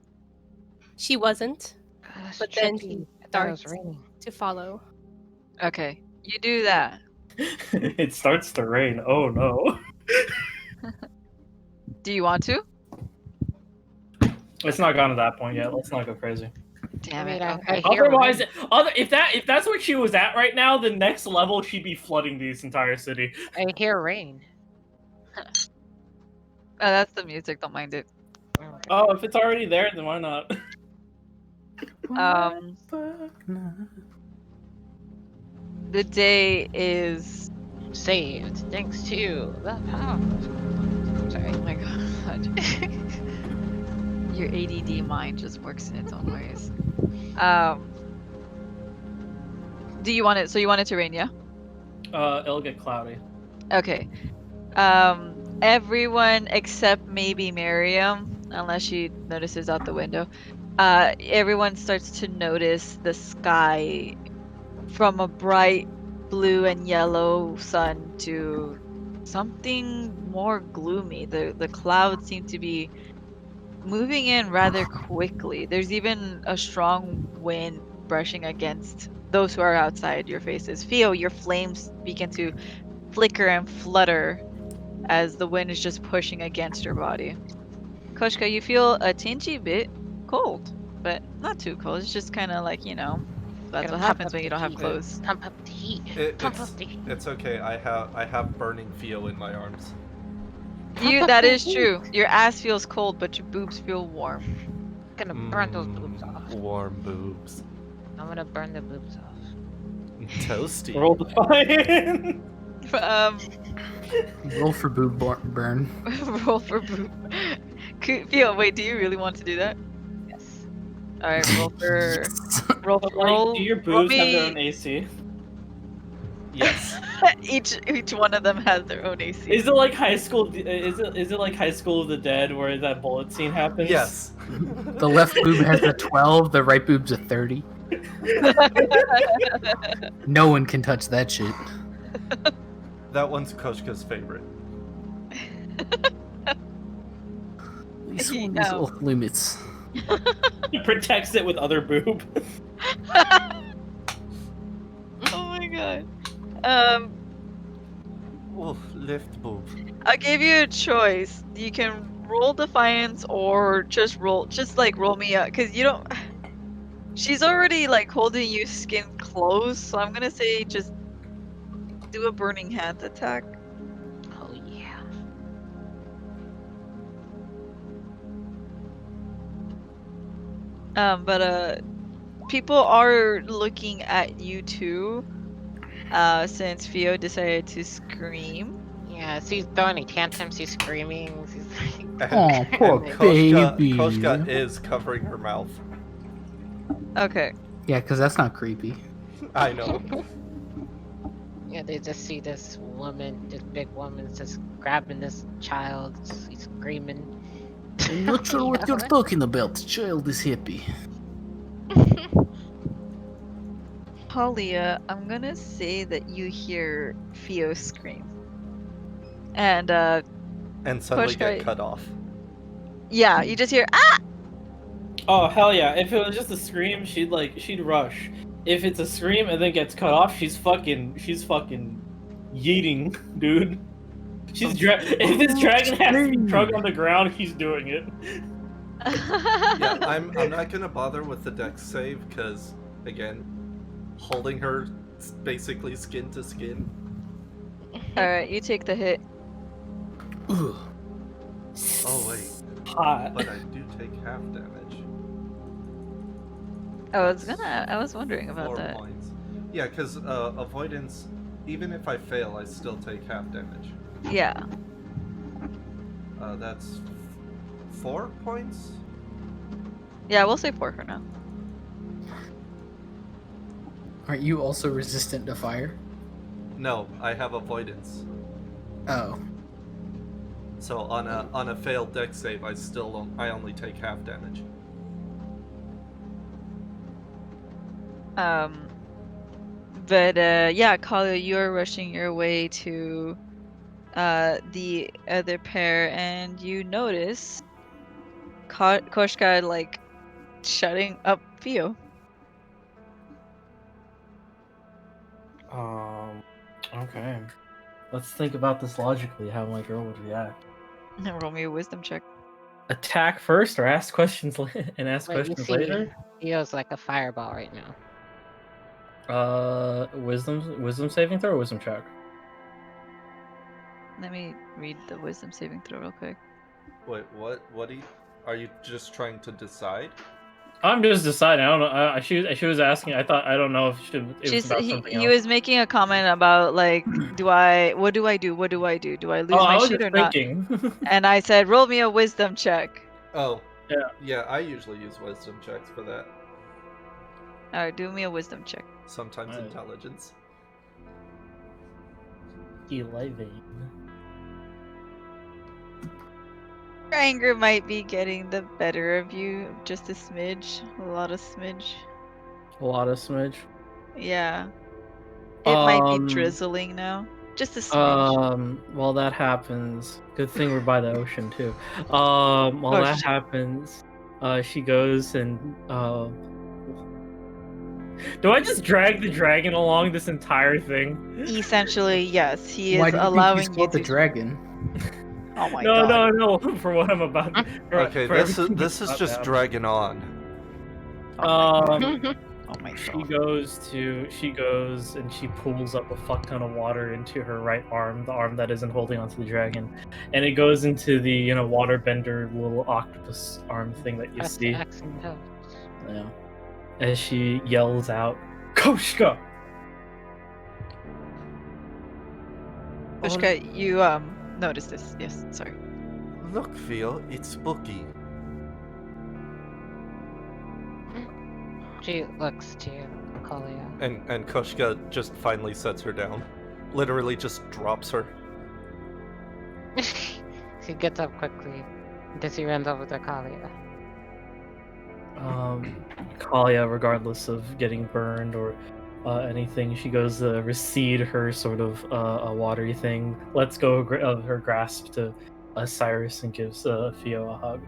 She wasn't, That's but then trippy. she I thought it was starts raining. to follow. Okay. You do that. It starts to rain. Oh no. Do you want to? It's not gone to that point yet. Let's not go crazy. Damn I it. mean, Okay. I hear Otherwise, rain. if that's what she was at right now, the next level she'd be flooding this entire city. I hear rain. Oh, that's the music. Don't mind it. Okay. Oh, if it's already there, then why not? Um, the day is. Saved thanks to the power. Sorry. Oh my god. Your ADD mind just works in its own ways. Do you want it? So you want it to rain, yeah? It'll get cloudy. Okay. Everyone except maybe Miriam, unless she notices out the window. Everyone starts to notice the sky from a bright blue and yellow sun to something more gloomy. The clouds seem to be moving in rather quickly. There's even a strong wind brushing against those who are outside your faces. Theo, your flames begin to flicker and flutter as the wind is just pushing against your body. Koshka, you feel a tingy bit cold, but not too cold. It's just kind of like, that's Gotta what pump happens up when you the don't have heat. clothes. Pump up the heat. Pump up the heat. It's okay. I have burning Theo in my arms. That is true. Your ass feels cold, but your boobs feel warm. Gonna burn those boobs off. Warm boobs. I'm gonna burn the boobs off. Toasty. Roll the fine. Roll for boob burn. Roll for boob. Theo, wait, do you really want to do that? Yes. All right, roll for roll. But like, roll do your roll boobs have their me- own AC? Yes. each one of them has their own AC. Is it like high school? Is it like High School of the Dead where that bullet scene happens? Yes. The left boob has a 12, the right boob's a 30. No one can touch that shit. That one's Koshka's favorite. This You one is know. off limits. He protects it with other boob. Oh my god. Oh, left boob. I'll give you a choice. You can roll defiance or just roll me up, because you don't. She's already like holding you skin close, so I'm gonna say just do a burning hands attack. Oh yeah. But people are looking at you too. Since Theo decided to scream. Yeah, she's throwing tantrums, she's screaming, she's like... Oh, poor And baby. Koshka is covering her mouth. Okay. Yeah, because that's not creepy. I know. Yeah, they just see this woman, this big woman, just grabbing this child, she's screaming. I'm not sure what you're talking about. Child is happy. Talia, I'm gonna say that you hear Theo scream. And And suddenly Koshka- get cut off. yeah, you just hear ah. Oh hell yeah! If it was just a scream, she'd rush. If it's a scream and then gets cut off, she's fucking yeeting, dude. If this dragon has to be drug on the ground, he's doing it. Yeah, I'm not gonna bother with the dex save because again, holding her basically skin to skin. Alright, you take the hit. Ugh. Oh wait, Hot. but I do take half damage. I was wondering about 4 that. points. Yeah, because avoidance, even if I fail, I still take half damage. Yeah. That's 4 points? Yeah, we'll say 4 for now. Aren't you also resistant to fire? No, I have avoidance. Oh. So on a failed dex save, I only take half damage. But yeah, Kalia, you're rushing your way to the other pair, and you notice Koshka like shutting up Theo. Okay. Let's think about this logically, how my girl would react. Roll me a wisdom check. Attack first or ask questions and ask But you questions see, later? Theo's like a fireball right now. Wisdom saving throw or wisdom check? Let me read the wisdom saving throw real quick. Wait, what? Are you just trying to decide? I'm just deciding. I don't know. She was asking. I don't know if it was about something He else. was making a comment about like, what do I do? What do I do? Do I lose Oh, my I was shit just or not? thinking. And I said, roll me a wisdom check. Oh. Yeah. Yeah, I usually use wisdom checks for that. Alright, do me a wisdom check. Sometimes Alright. intelligence. 11. Your anger might be getting the better of you, just a smidge, a lot of smidge. A lot of smidge. Yeah. It might be Um, drizzling now. Just a smidge. While that happens, good thing we're by the ocean too. While Oh, that shit. happens, she goes and do I just drag the dragon along this entire thing? Essentially, yes. He Why is do you think allowing he's you called to. the dragon? Oh my No, god. no, for what I'm about. Okay, for this everything is that's just about to dragging on. happen. Oh my She god. goes and she pulls up a fuck ton of water into her right arm, the arm that isn't holding onto the dragon, and it goes into the waterbender little octopus arm thing that you That's see. the accent helps. Yeah. As she yells out, "Koshka!" Pushka, you noticed this. Yes, sorry. Look, Theo, it's spooky. She looks to you, Kalia. And Koshka just finally sets her down. Literally just drops her. She gets up quickly. Then she runs over to Kalia. Kalia, regardless of getting burned or anything, she goes to recede her sort of a watery thing, lets go of her grasp to Cyrus and gives Theo a hug.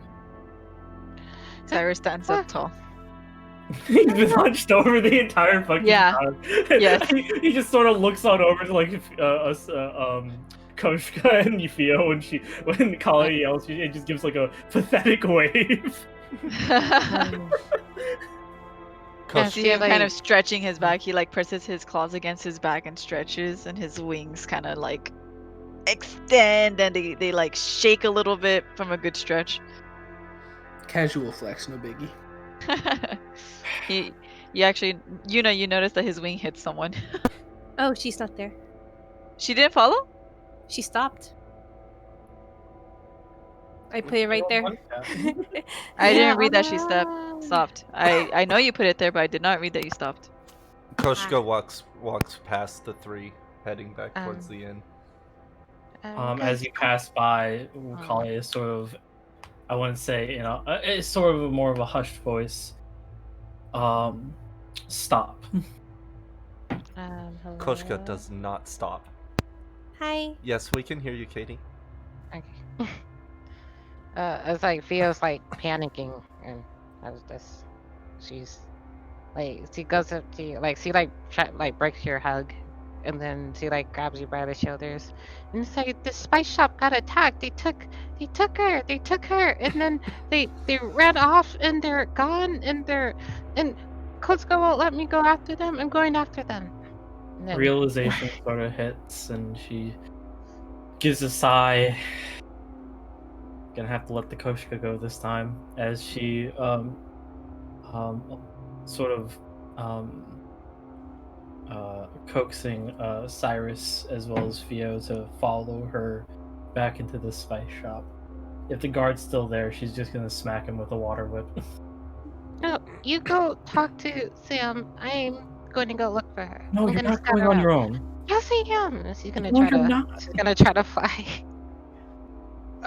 Cyrus stands up tall. He's been hunched over the entire fucking Yeah. time. Yes. he just sort of looks on over to like Koshka and Yufio when Kalia yells, it just gives like a pathetic wave. Yeah, See she, him kind like- of stretching his back. He like presses his claws against his back and stretches, and his wings kind of like extend and they like shake a little bit from a good stretch. Casual flex, no biggie. You actually, you notice that his wing hits someone. Oh, she's not there. She didn't follow? She stopped. I put it right there. I didn't read that she stopped. I know you put it there, but I did not read that you stopped. Koshka walks past the three, heading back towards the inn. As you pass by, Kalia is sort of, I wouldn't say, it's sort of more of a hushed voice. Stop. Hello? Koshka does not stop. Hi. Yes, we can hear you, Katie. Okay. It's like Theo's like panicking, and as this, she's like, she goes up to you, like she like breaks your hug, and then she like grabs you by the shoulders, and it's like the spice shop got attacked. They took her, and then they ran off, and they're gone, and Koshka won't let me go after them. I'm going after them. And then, Realization sort of hits, and she gives a sigh. Gonna have to let the Koshka go this time, as she sort of coaxing Cyrus as well as Theo to follow her back into the spice shop. If the guard's still there, she's just gonna smack him with a water whip. no, you go talk to Sam. I'm going to go look for her. No, I'm you're gonna not scout going her on out. your own. Yes, I am. She's gonna No, try you're to. not. She's gonna try to fly. She's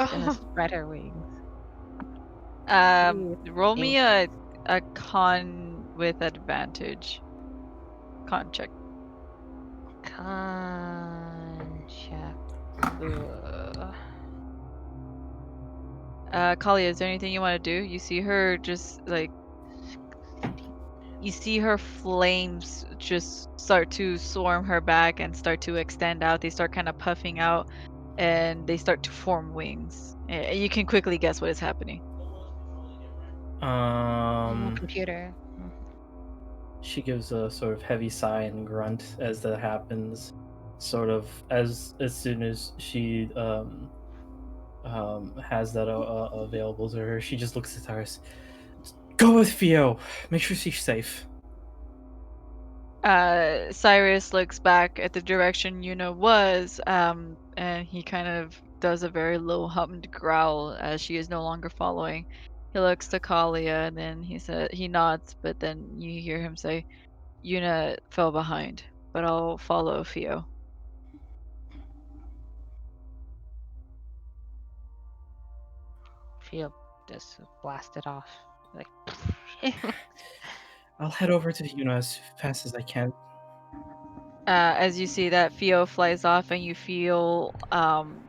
gonna Oh. spread her wings. Roll me a con with advantage. Con check. Con check. Ugh. Kalia, is there anything you want to do? You see her just like you see her flames just start to swarm her back and start to extend out. They start kind of puffing out, and they start to form wings. You can quickly guess what is happening. Computer. She gives a sort of heavy sigh and grunt as that happens. Sort of as soon as she has that available to her, she just looks at Cyrus. Go with Theo. Make sure she's safe. Cyrus looks back at the direction Yuna was, and he kind of does a very low hummed growl as she is no longer following. He looks to Kalia, and then he nods, but then you hear him say, Yuna fell behind, but I'll follow Theo. Theo just blasted off. Like, I'll head over to Yuna as fast as I can. As you see that Theo flies off, and you feel,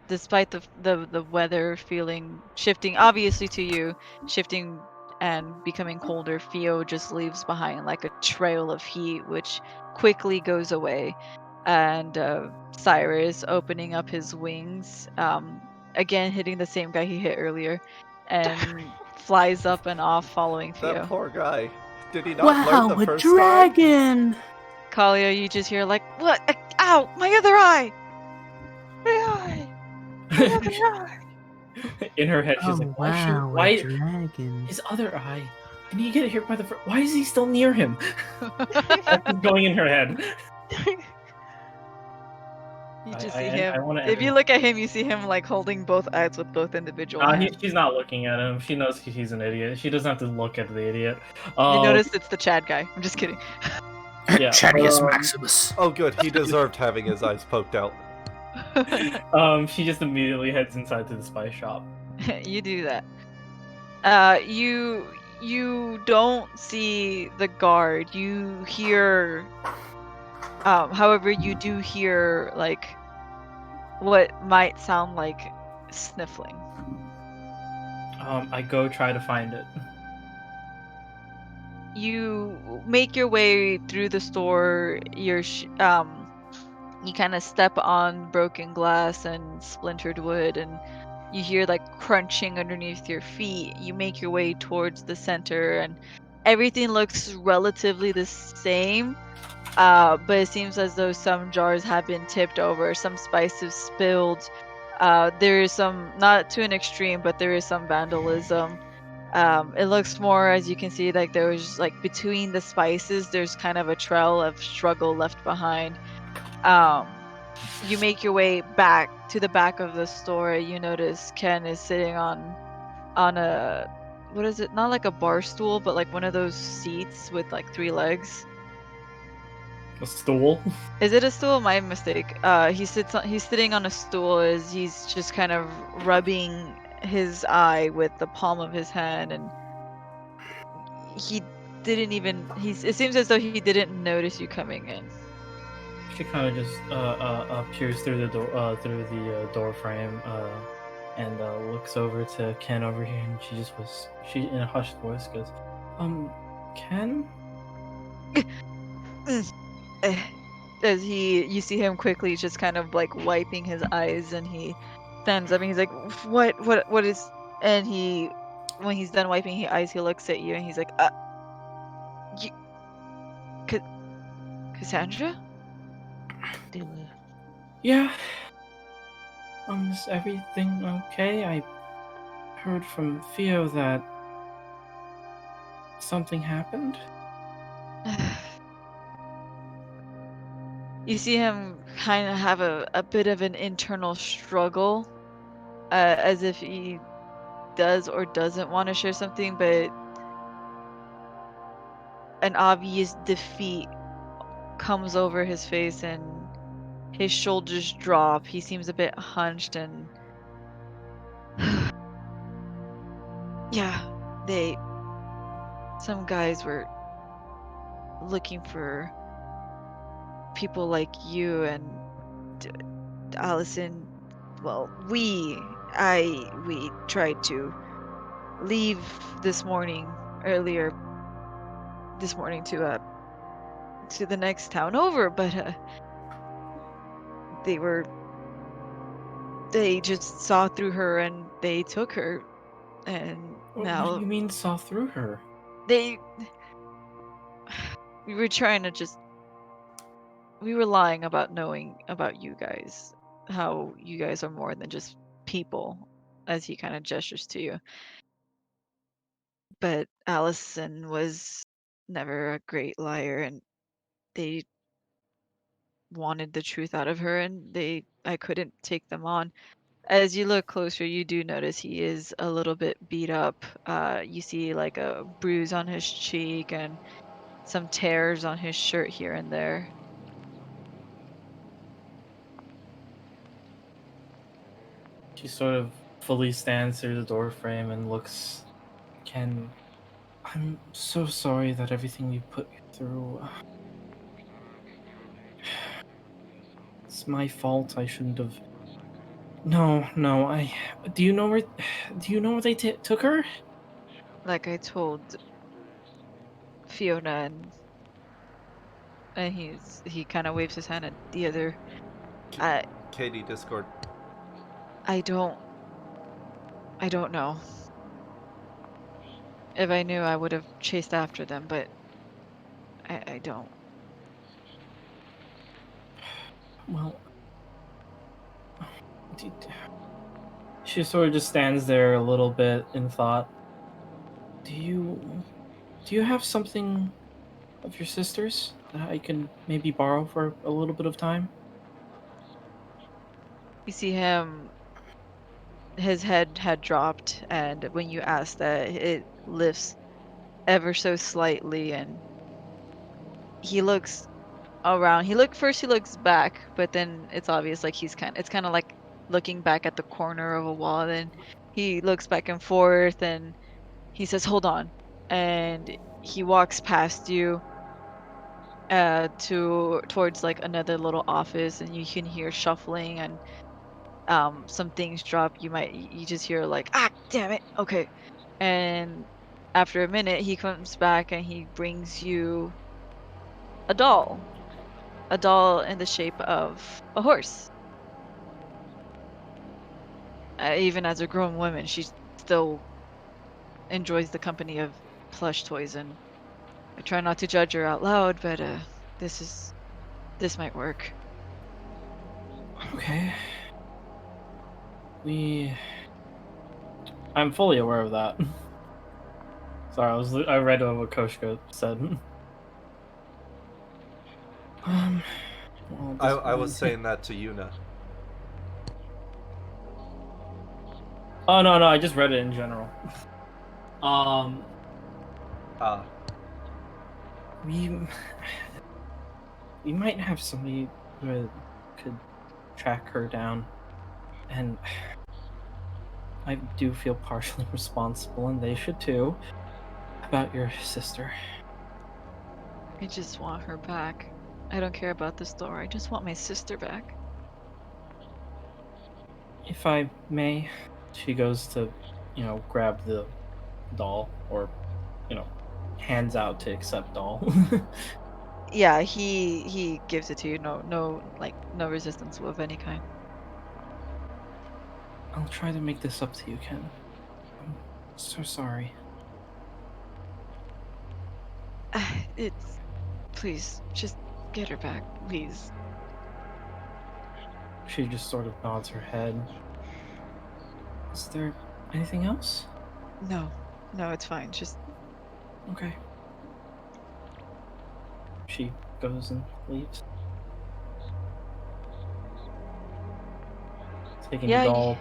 despite the weather feeling shifting, obviously to you, shifting and becoming colder, Theo just leaves behind like a trail of heat, which quickly goes away. And Cyrus opening up his wings, again hitting the same guy he hit earlier, and flies up and off following Theo. That poor guy. Did he not learn Wow, the a first time? dragon! Kalia, you just hear like, what? Ow, my other eye! My eye! My other eye! In her head, she's Oh like, "Why? wow, Why? a dragon. His other eye? Did he get hit by the? Why is he still near him?" That's what's going in her head. You just I see him. wanna If you end- look at him, you see him like holding both eyes with both individual hands. She's not looking at him. She knows he's an idiot. She doesn't have to look at the idiot. You notice it's the Chad guy. I'm just kidding. Yeah, Chadius Maximus. Oh, good. He deserved having his eyes poked out. She just immediately heads inside to the spice shop. You do that. You don't see the guard. You hear, however, you do hear like what might sound like sniffling. I go try to find it. You make your way through the store. You kind of step on broken glass and splintered wood, and you hear like crunching underneath your feet. You make your way towards the center, and everything looks relatively the same, but it seems as though some jars have been tipped over, some spices spilled. There is some, not to an extreme, but there is some vandalism. It looks more, as you can see, like there was like between the spices, there's kind of a trail of struggle left behind. You make your way back to the back of the store. You notice Ken is sitting on a, what is it? Not like a bar stool, but like one of those seats with like 3 legs. A stool. Is it a stool? My mistake. He's sitting on a stool as he's just kind of rubbing his eye with the palm of his hand, and he didn't even. It seems as though he didn't notice you coming in. She kind of just peers through the door, door frame, and looks over to Ken over here, and she in a hushed voice goes, Ken? As you see him quickly just kind of like wiping his eyes, and he stands up and he's like, what is, and when he's done wiping his eyes, he looks at you and he's like, Cassandra? Yeah. Is everything okay? I heard from Theo that something happened. You see him kind of have a bit of an internal struggle, as if he does or doesn't want to share something, but an obvious defeat comes over his face and his shoulders drop. He seems a bit hunched, and yeah, some guys were looking for people like you and Allison. Well, we tried to leave this morning earlier this morning to the next town over, but they just saw through her and they took her, and What now do you mean saw through her? we were lying about knowing about you guys, how you guys are more than just people, as he kind of gestures to you. But Allison was never a great liar, and they wanted the truth out of her, and I couldn't take them on. As you look closer, you do notice he is a little bit beat up. You see like a bruise on his cheek and some tears on his shirt here and there. She sort of fully stands through the doorframe and looks. Ken, I'm so sorry that everything you put me through. It's my fault. I shouldn't have. No. Do you know where? Do you know where they took her? Like I told Fiona, and he kind of waves his hand at the other. I Katie, Discord. I don't know. If I knew, I would have chased after them, but I don't. Well, she sort of just stands there a little bit in thought. Do you have something of your sister's that I can maybe borrow for a little bit of time? You see him, his head had dropped, and when you ask that, it lifts ever so slightly, and he looks around. He looks back, but then it's obvious like it's kind of like looking back at the corner of a wall. Then he looks back and forth, and he says, "Hold on," and he walks past you towards like another little office, and you can hear shuffling and some things drop. You just hear like, ah, damn it, okay. And after a minute he comes back and he brings you a doll in the shape of a horse. Even as a grown woman, she still enjoys the company of plush toys, and I try not to judge her out loud, but this might work. Okay. I'm fully aware of that. Sorry, I read what Koshka said. Well, I was saying that to Yuna. Oh no, I just read it in general. We might have somebody who could track her down, and I do feel partially responsible, and they should too, about your sister. I just want her back. I don't care about the store. I just want my sister back. If I may, she goes to, grab the doll, or, hands out to accept doll. Yeah, he gives it to you. No resistance of any kind. I'll try to make this up to you, Ken. I'm so sorry. Please, just get her back, please. She just sort of nods her head. Is there anything else? No, it's fine. Just okay. She goes and leaves. Taking the doll,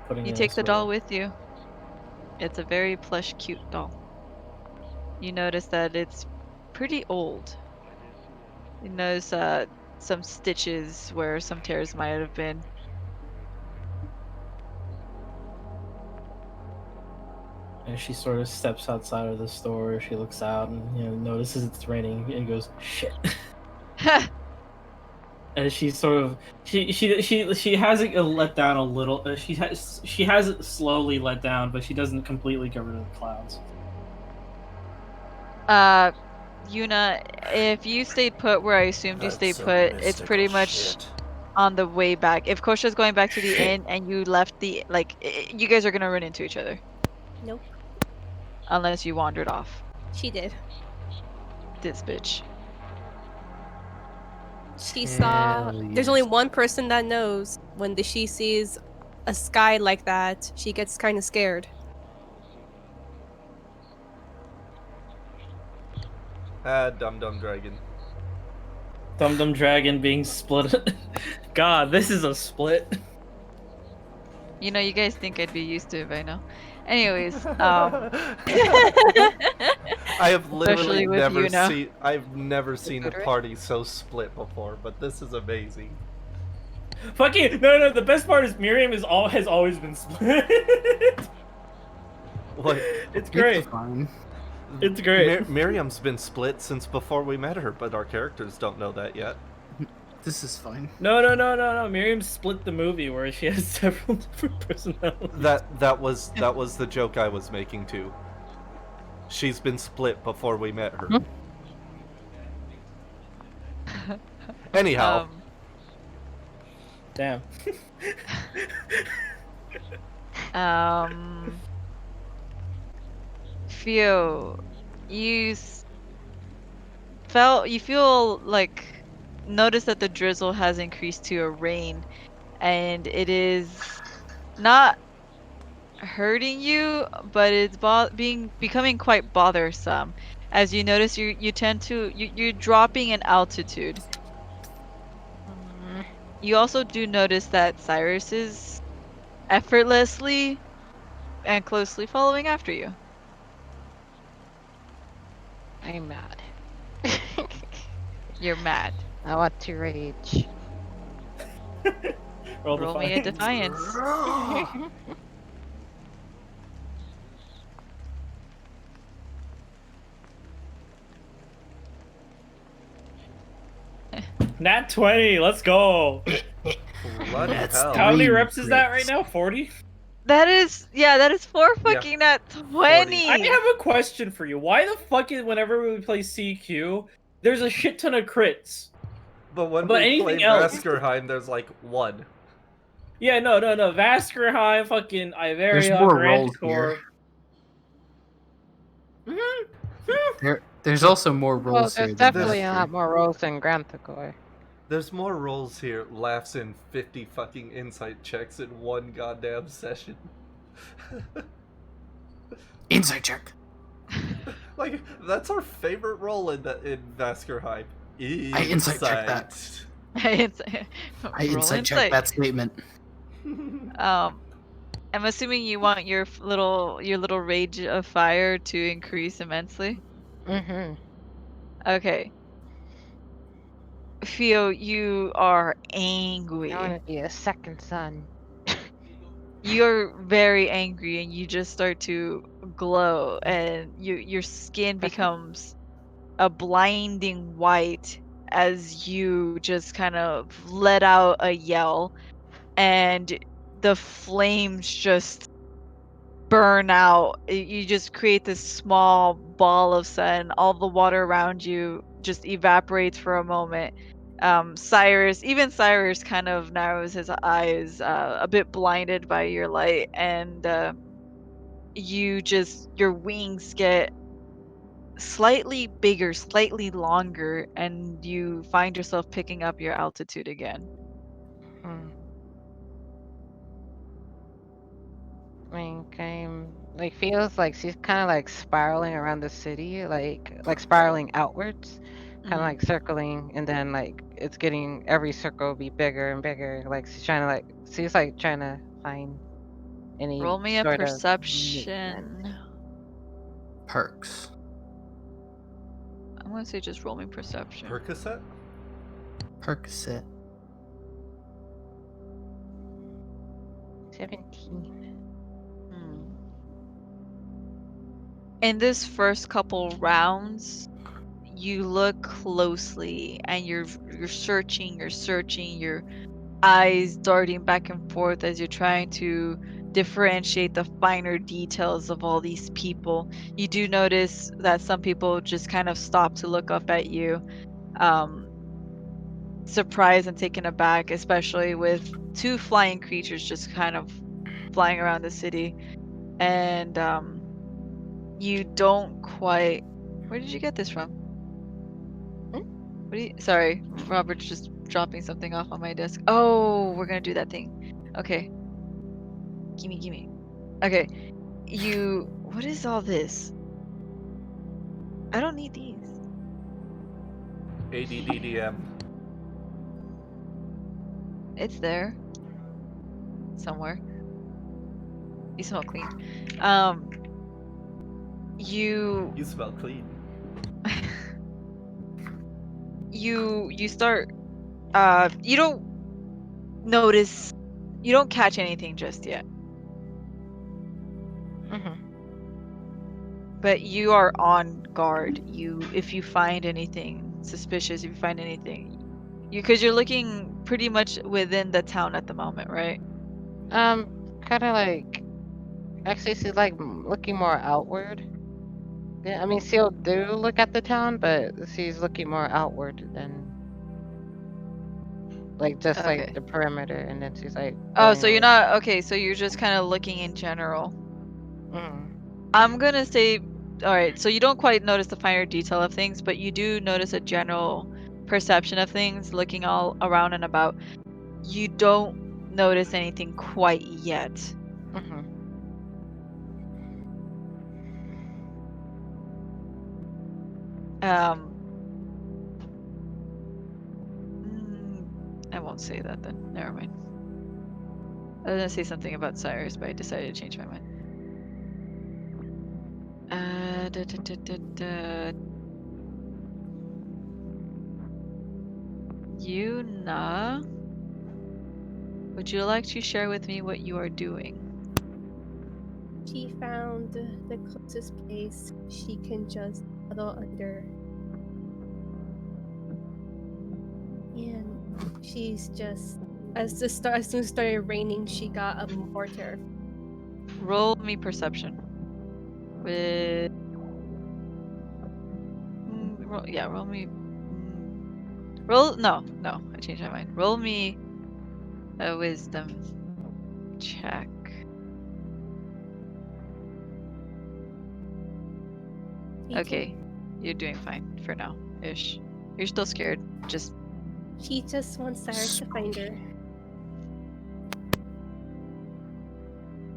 putting it in take a the doll sweater. with you. It's a very plush, cute doll. You notice that it's pretty old. You notice some stitches where some tears might have been. And she sort of steps outside of the store. She looks out and notices it's raining and goes, "Shit." And she sort of she has it let down a little. She has it slowly let down, but she doesn't completely get rid of the clouds. Yuna, if you stayed put where I assumed you stayed put, it's pretty much on the way back. If Kosha's going back to the inn and you left the you guys are gonna run into each other Nope. unless you wandered off. She did. This bitch. She saw. Hell There's only yes. one person that knows when she sees a sky like that, she gets kind of scared. Dum Dum Dragon. Dum Dum Dragon being split. God, this is a split. You know, you guys think I'd be used to it by now. Anyways, I have literally Especially with never Yuna. seen. I've never seen a Good, right? party so split before, but this is amazing. Fucking no. The best part is Miriam has always been split. What? It's great. Fine. It's great. Miriam's been split since before we met her, but our characters don't know that yet. This is fine. No. Miriam split the movie where she has several different personalities. That was the joke I was making too. She's been split before we met her. Anyhow, Damn. Theo, you feel like notice that the drizzle has increased to a rain, and it is not hurting you, but it's becoming quite bothersome. As you notice, you're dropping in altitude. You also do notice that Cyrus is effortlessly and closely following after you. I'm mad. You're mad. I want to rage. Roll me a defiance. Nat 20, let's go. bloody That's hell. How many Three reps is that right crits. now? 40? That is 4 fucking at 20. I have a question for you. Why the fuck is whenever we play CQ, there's a shit ton of crits? But when But we play anything else- Vaskerheim, there's like one. Yeah, no. Vaskerheim, fucking Iveria, There's more Grand rolls Corps. There's also more Well, rolls there's here. than definitely a Vesper. lot more rolls than Granthagor. There's more rolls here. Laughs in 50 fucking insight checks in one goddamn session. Insight check. Like that's our favorite roll in Vaskerheim. I insight check that. I Roll insight check that statement. I'm assuming you want your little rage of fire to increase immensely. Mm-hmm. Okay. Theo, you are angry. I want to be a second son. You're very angry, and you just start to glow, and your skin becomes a blinding white as you just kind of let out a yell, and the flames just burn out. You just create this small ball of sun. All the water around you just evaporates for a moment. Cyrus kind of narrows his eyes, a bit blinded by your light, and your wings get slightly bigger, slightly longer, and you find yourself picking up your altitude again. Feels like she's kind of like spiraling around the city, like spiraling outwards, kind of like circling, and then like it's getting every circle be bigger and bigger. Like she's trying to find any. Roll me a sort of perception. movement. Perks. I'm gonna say just roll me perception. Percocet? Percocet. 17. In this first couple rounds, you look closely and you're searching, your eyes darting back and forth as you're trying to differentiate the finer details of all these people. You do notice that some people just kind of stop to look up at you, surprised and taken aback, especially with two flying creatures just kind of flying around the city. And you don't quite. Where did you get this from? What do you? Sorry, Robert's just dropping something off on my desk. Oh, we're gonna do that thing. Okay. Gimme. Okay. You. What is all this? I don't need these. ADDDM. It's there. Somewhere. You smell clean. You You smell clean. you start you don't notice, you don't catch anything just yet, Mhm. but you are on guard. If you find anything suspicious, if you find anything, because you're looking pretty much within the town at the moment, right? Kind of like. Actually, she's like looking more outward. Yeah, I mean, she'll do look at the town, but she's looking more outward than like just Okay. like the perimeter, and then she's like. Oh, going so you're over- not okay, so you're just kind of looking in general. Mm. I'm gonna say, all right, so you don't quite notice the finer detail of things, but you do notice a general perception of things, looking all around and about. You don't notice anything quite yet. Mhm. I won't say that then. Never mind. I was gonna say something about Cyrus, but I decided to change my mind. Yuna, would you like to share with me what you are doing? She found the closest place she can just huddle under. And she's just as soon as it started raining, she got a mortar. Roll me perception. With roll me. Roll no, I changed my mind. Roll me a wisdom check. Okay, you're doing fine for now, ish. You're still scared. She just wants Cyrus to find her.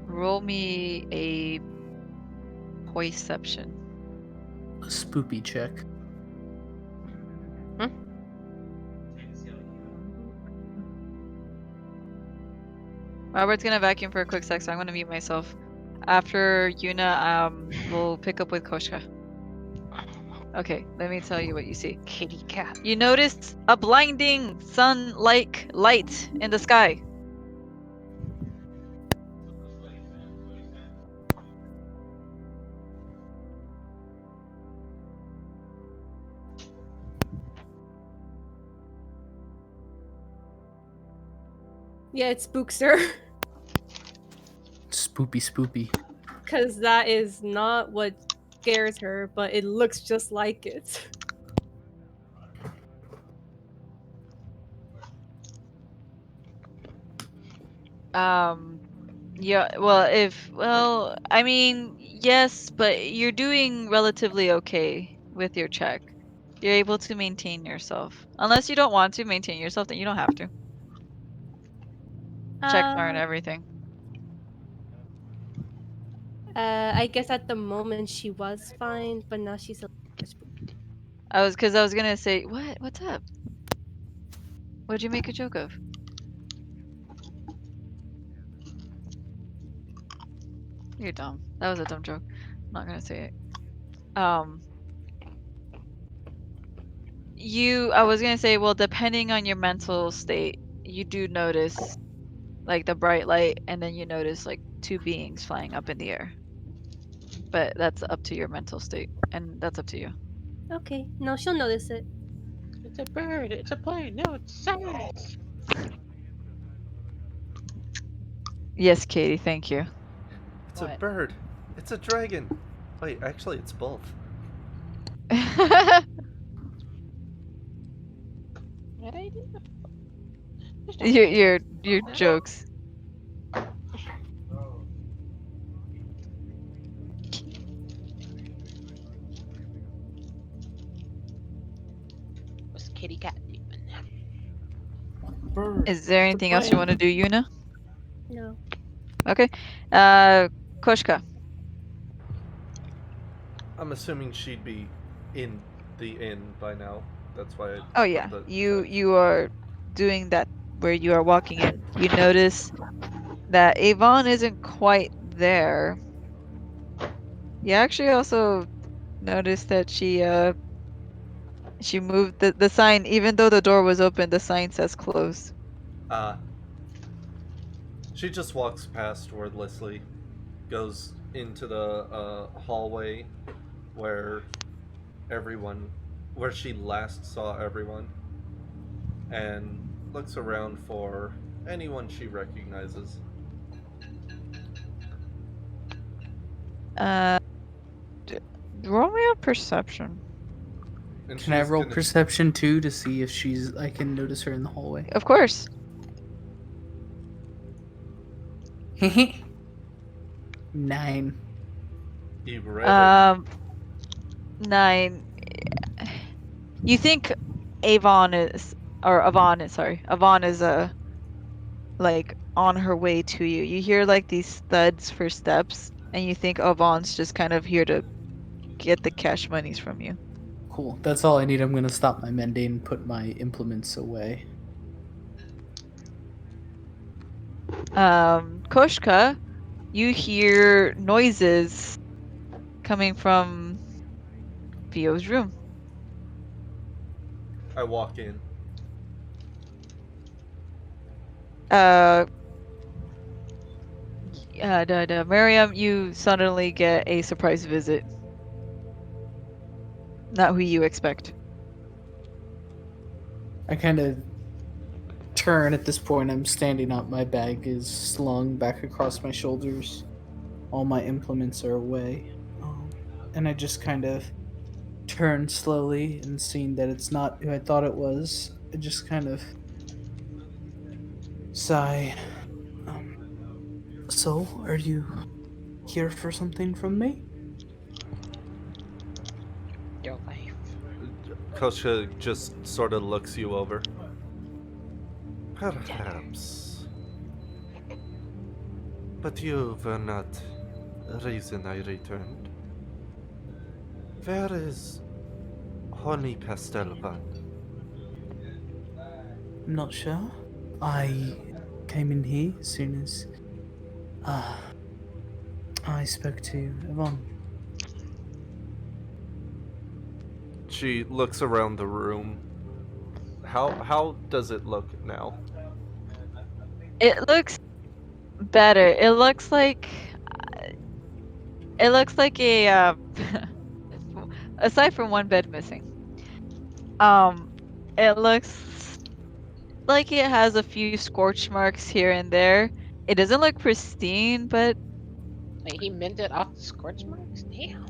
Roll me a perception. A spoopy check. Robert's gonna vacuum for a quick sec, so I'm gonna mute myself. After Yuna, we'll pick up with Koshka. Okay, let me tell you what you see. Kitty cat. You notice a blinding sun-like light in the sky. Yeah, it spooks her. Spoopy. Because that is not what scares her, but it looks just like it. Yeah, well, I mean, yes, but you're doing relatively okay with your check. You're able to maintain yourself. Unless you don't want to maintain yourself, then you don't have to. Checks aren't everything. I guess at the moment she was fine, but now she's a little spooky. I was gonna say, what's up? What'd you make a joke of? You're dumb. That was a dumb joke. I'm not gonna say it. I was gonna say, well, depending on your mental state, you do notice like the bright light, and then you notice like two beings flying up in the air. But that's up to your mental state, and that's up to you. Okay, no, she'll notice it. It's a bird. It's a plane. No, it's Cyrus. Yes, Katie, thank you. It's a What? bird. It's a dragon. Wait, actually, it's both. What did I do? Just don't your know. jokes. What's kitty cat doing? Bird. Is there It's a anything else you want to plane. do, Yuna? No. Okay. Koshka. I'm assuming she'd be in the inn by now. That's why I Oh put yeah, the you are doing that where you are walking in. You notice that Avon isn't quite there. You actually also notice that she moved the sign, even though the door was open, the sign says closed. She just walks past wordlessly, goes into the hallway where where she last saw everyone, and looks around for anyone she recognizes. Uh, roll me a perception. And Can I she's roll gonna. perception too to see if I can notice her in the hallway? Of course. 9. Be ready. 9. You think Avon is like on her way to you. You hear like these thuds for steps, and you think Avon's just kind of here to get the cash monies from you. Cool. That's all I need. I'm gonna stop my mending and put my implements away. Koshka, you hear noises coming from Theo's room. I walk in. Miriam, you suddenly get a surprise visit. Not who you expect. I kind of turn at this point. I'm standing up. My bag is slung back across my shoulders. All my implements are away. And I just kind of turn slowly and seeing that it's not who I thought it was. I just kind of sigh. So, are you here for something from me? Your life. Kosha just sort of looks you over. Perhaps. But you were not the reason I returned. Where is Honey Pastelvan? I'm not sure. I came in here as soon as I spoke to Yvonne. She looks around the room. How does it look now? It looks better. It looks like a aside from one bed missing. It looks like it has a few scorch marks here and there. It doesn't look pristine, but Wait, he mended off the scorch marks? Damn.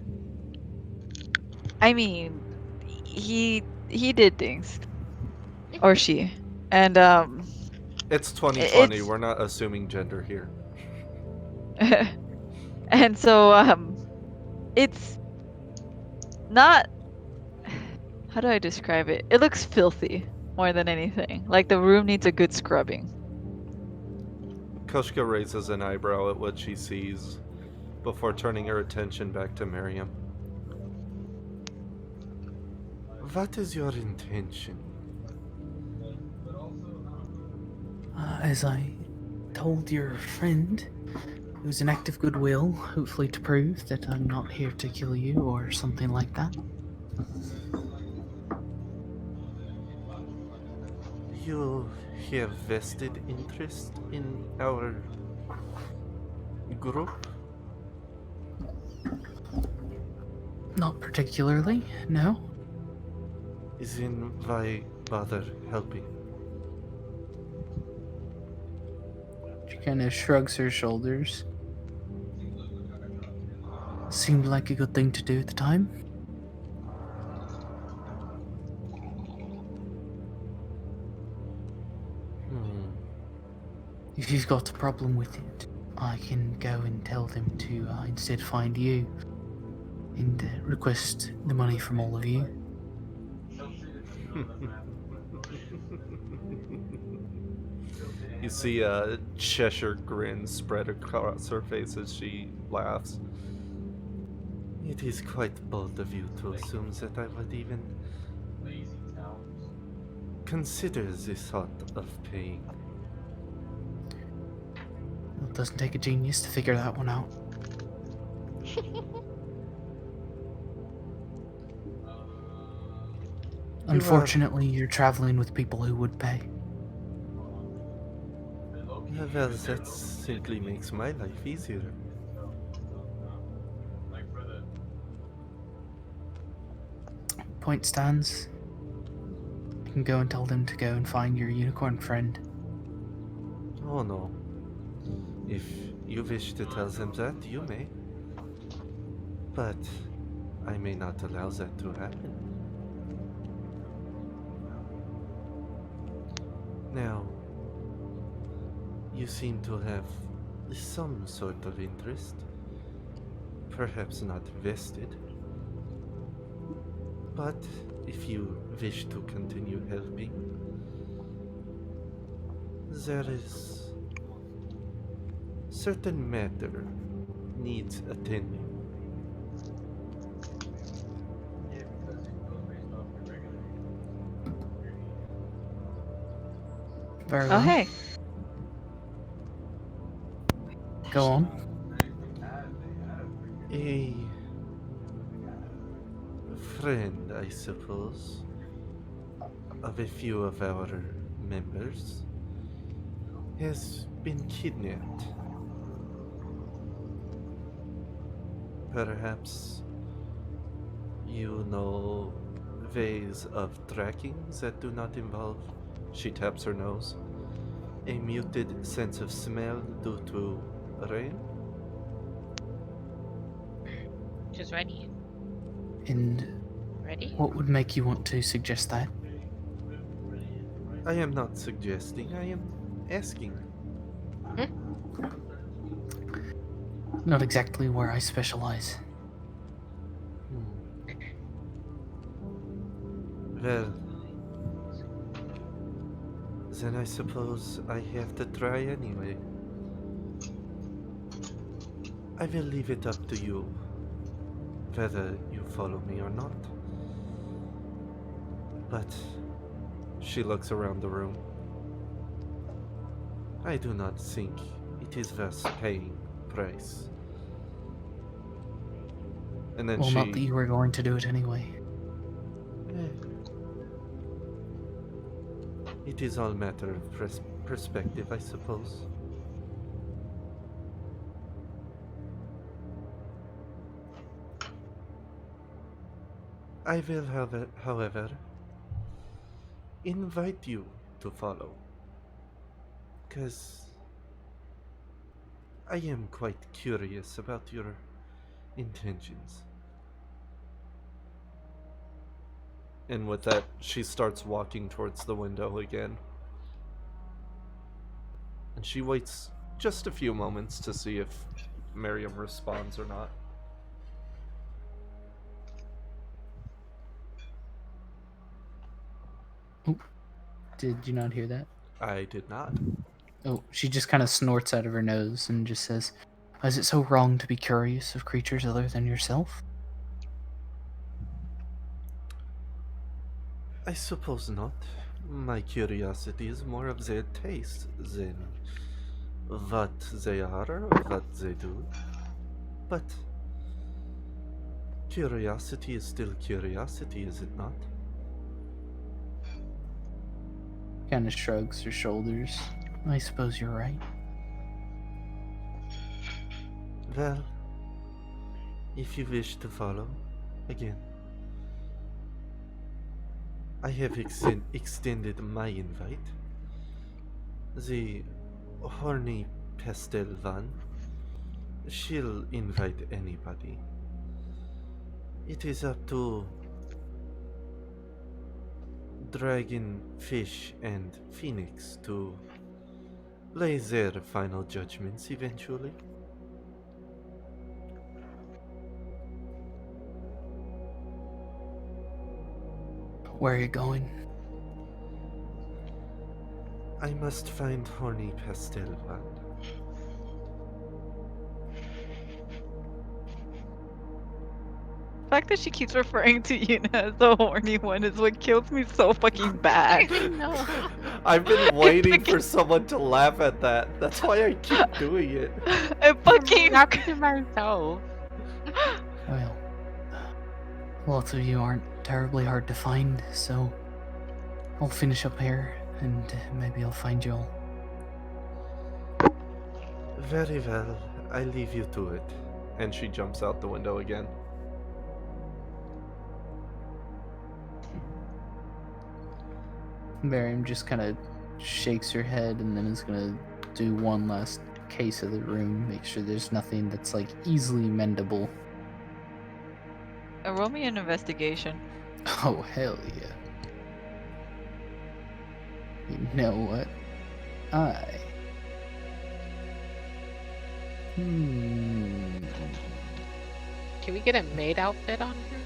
I mean, he did things, or she, and It's 2020. it's We're not assuming gender here. and so it's not. How do I describe it? It looks filthy more than anything. Like the room needs a good scrubbing. Koshka raises an eyebrow at what she sees before turning her attention back to Miriam. What is your intention? As I told your friend, it was an act of goodwill, hopefully to prove that I'm not here to kill you or something like that. You have vested interest in our group? Not particularly, no. Then why bother helping? She kind of shrugs her shoulders. Seemed like a good thing to do at the time. Hmm. If you've got a problem with it, I can go and tell them to instead find you and request the money from all of you. You see a Cheshire grin spread across her face as she laughs. It is quite bold of you to assume that I would even consider the thought of paying. It doesn't take a genius to figure that one out. Unfortunately, you're traveling with people who would pay. Well, that simply makes my life easier. Point stands. You can go and tell them to go and find your unicorn friend. Oh no. If you wish to tell them that, you may. But I may not allow that to happen. Now, you seem to have some sort of interest. Perhaps not vested. But if you wish to continue helping, there is certain matter needs attending. Very Oh, well. hey. Go on. A friend, I suppose, of a few of our members has been kidnapped. Perhaps you know ways of tracking that do not involve, she taps her nose, a muted sense of smell due to rain? Just ready. And Ready? what would make you want to suggest that? I am not suggesting, I am asking. Not exactly where I specialize. Well, then I suppose I have to try anyway. I will leave it up to you whether you follow me or not. But she looks around the room. I do not think it is worth paying price. And then Well, she not that you were going to do it anyway. Eh. It is all matter of perspective, I suppose. I will, however, invite you to follow. Because I am quite curious about your intentions. And with that, she starts walking towards the window again. And she waits just a few moments to see if Miriam responds or not. Did you not hear that? I did not. Oh, she just kind of snorts out of her nose and just says, "Is it so wrong to be curious of creatures other than yourself?" I suppose not. My curiosity is more of their taste than what they are or what they do. But curiosity is still curiosity, is it not? Kind of shrugs her shoulders. I suppose you're right. Well, if you wish to follow, again, I have extended my invite. The horny Pestelvan. She'll invite anybody. It is up to Dragon, Fish, and Phoenix to lay their final judgments eventually. Where are you going? I must find Horny Pestelvan. The fact that she keeps referring to Yuna as the horny one is what kills me so fucking bad. No. I've been waiting for someone to laugh at that. That's why I keep doing it. I fucking Not to myself. Well, lots of you aren't terribly hard to find, so I'll finish up here and maybe I'll find you all. Very well, I leave you to it. And she jumps out the window again. Miriam just kind of shakes her head and then is gonna do one last case of the room, make sure there's nothing that's like easily mendable. roll me an investigation. Oh, hell yeah. You know what? Can we get a maid outfit on her?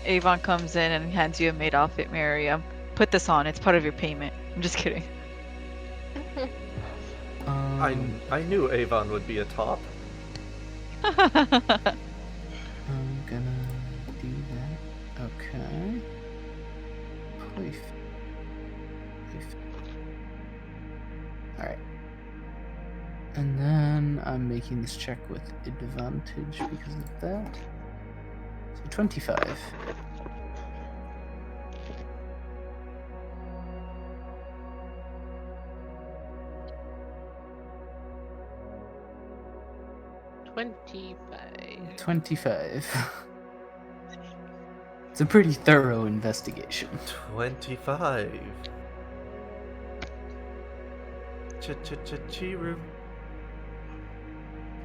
Avon comes in and hands you a maid outfit, Miriam. Put this on, it's part of your payment. I'm just kidding. I knew Avon would be a top. I'm gonna do that. Okay. Alright. And then I'm making this check with advantage because of that. So 25. $25. 25. It's a pretty thorough investigation. 25. Chiru.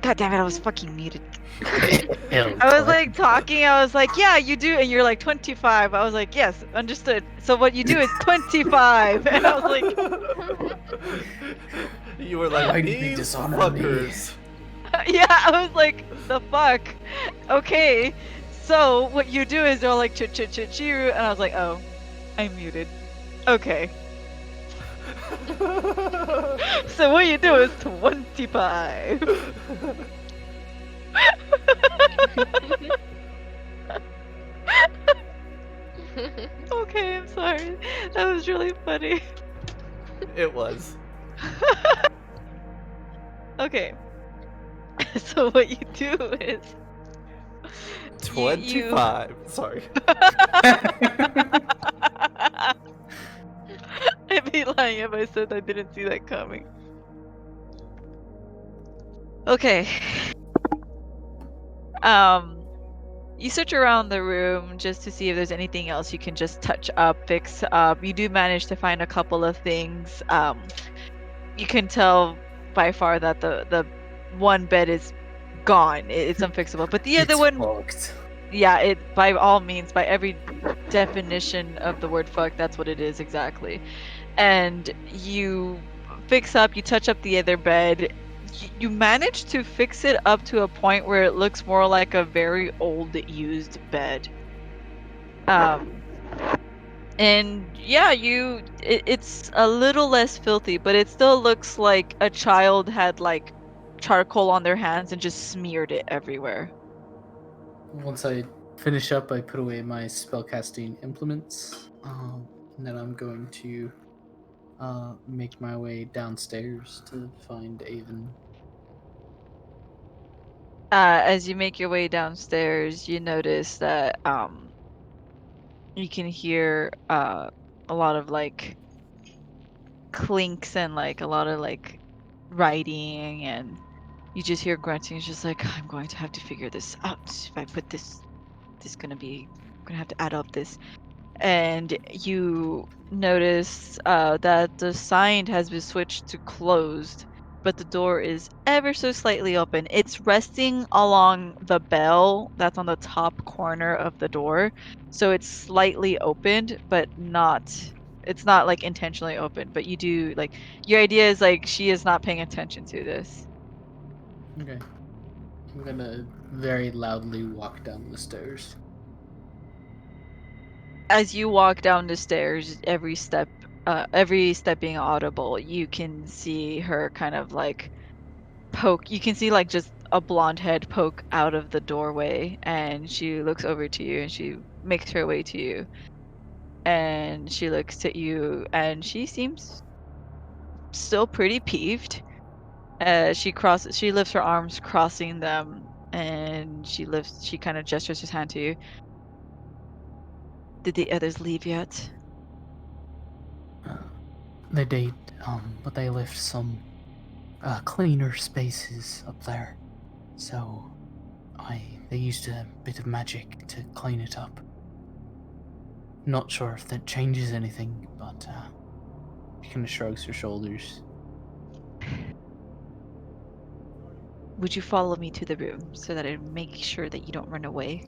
God damn it, I was fucking muted. Hell, I was like talking, I was like, yeah, you do, and you're like 25. I was like, yes, understood. So what you do is 25. And I was like, You were like, Why did they these dishonor me?" fuckers. yeah, I was like, the fuck? Okay. So what you do is they're like chiru, and I was like, oh, I'm muted. Okay. So what you do is 25. Okay, I'm sorry. That was really funny. It was. Okay. So what you do is 25. Sorry. I'd be lying if I said I didn't see that coming. Okay. You search around the room just to see if there's anything else you can just touch up, fix up. You do manage to find a couple of things. You can tell by far that the one bed is gone. It's unfixable, but the other It's one, fucked. yeah, it by all means, by every definition of the word fuck, that's what it is exactly. And you fix up, you touch up the other bed. You manage to fix it up to a point where it looks more like a very old used bed. And yeah, it's a little less filthy, but it still looks like a child had like charcoal on their hands and just smeared it everywhere. Once I finish up, I put away my spellcasting implements. And then I'm going to make my way downstairs to find Avon. As you make your way downstairs, you notice that you can hear a lot of like clinks and like a lot of like writing, and you just hear grunting. It's just like, I'm going to have to figure this out. If I put this gonna have to add up this. and you notice that the sign has been switched to closed, but the door is ever so slightly open. It's resting along the bell that's on the top corner of the door, so it's slightly opened, but it's not like intentionally open. But you do like your idea is like she is not paying attention to this. Okay. I'm gonna very loudly walk down the stairs. As you walk down the stairs, every step being audible, you can see her kind of like poke. You can see like just a blonde head poke out of the doorway, and she looks over to you and she makes her way to you. And she looks at you and she seems still pretty peeved. She lifts her arms, crossing them, and she kind of gestures his hand to you. Did the others leave yet? They did, but they left some cleaner spaces up there. So they used a bit of magic to clean it up. Not sure if that changes anything, but she kind of shrugs her shoulders. Would you follow me to the room so that I make sure that you don't run away?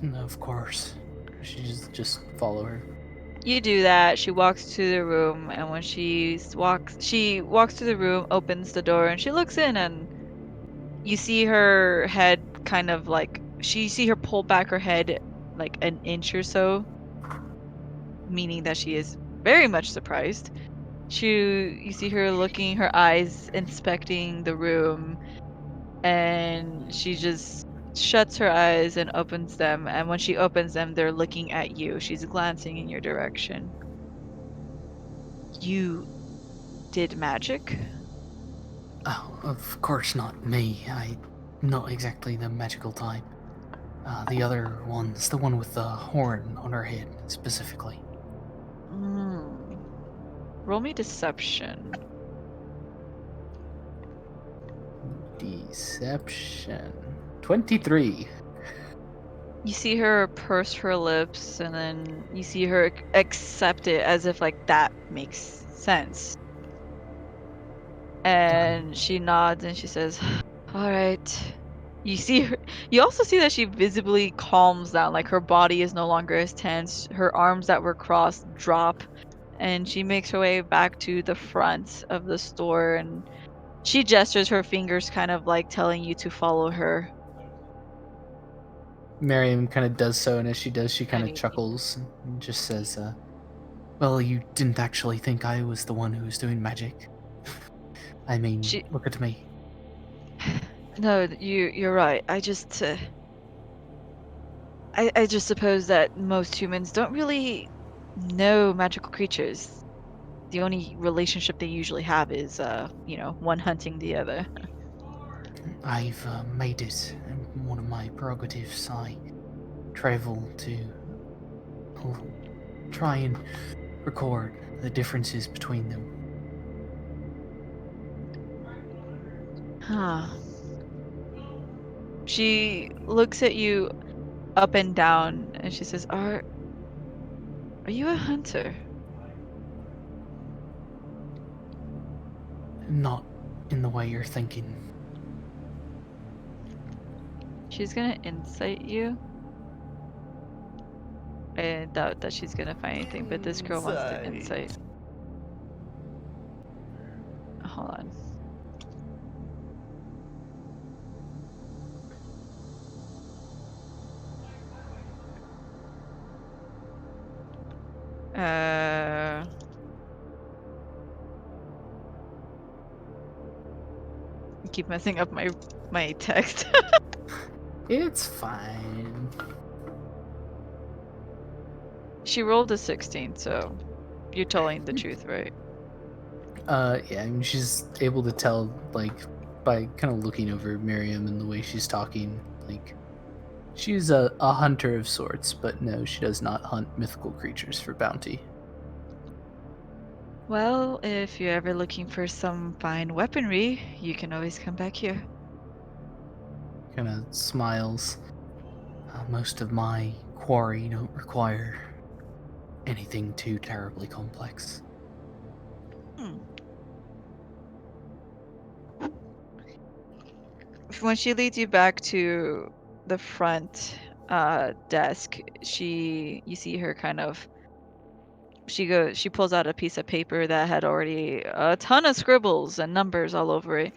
And of course, she just follow her. You do that. She walks to the room, and when she walks to the room, opens the door, and she looks in, and you see her head kind of like you see her pull back her head like an inch or so, meaning that she is very much surprised. You see her looking, her eyes inspecting the room, and she just shuts her eyes and opens them, and when she opens them, they're looking at you. She's glancing in your direction. You did magic? Oh, of course not me. I'm not exactly the magical type. The other one's the one with the horn on her head, specifically. Roll me deception. Deception. 23. You see her purse her lips, and then you see her accept it as if like that makes sense. And she nods and she says, "All right." You also see that she visibly calms down, like her body is no longer as tense. Her arms that were crossed drop, and she makes her way back to the front of the store, and she gestures her fingers kind of like telling you to follow her. Miriam kind of does so, and as she does, she kind of Honey. chuckles and just says, well, you didn't actually think I was the one who was doing magic. I mean, look at me. No, you're right. I just I just suppose that most humans don't really know magical creatures. The only relationship they usually have is one hunting the other. I've made it one of my prerogatives. I travel to try and record the differences between them. Huh. She looks at you up and down and she says, Are you a hunter? Not in the way you're thinking. She's gonna insight you. I doubt that she's gonna find anything, but this girl wants to insight. Hold on. I keep messing up my text. It's fine. She rolled a 16, so you're telling the truth, right? Yeah, I mean, she's able to tell, like, by kind of looking over Miriam and the way she's talking, like, she's a hunter of sorts, but no, she does not hunt mythical creatures for bounty. Well, if you're ever looking for some fine weaponry, you can always come back here. Kind of smiles. Most of my quarry don't require anything too terribly complex. When she leads you back to the front desk, you see her kind of she pulls out a piece of paper that had already a ton of scribbles and numbers all over it.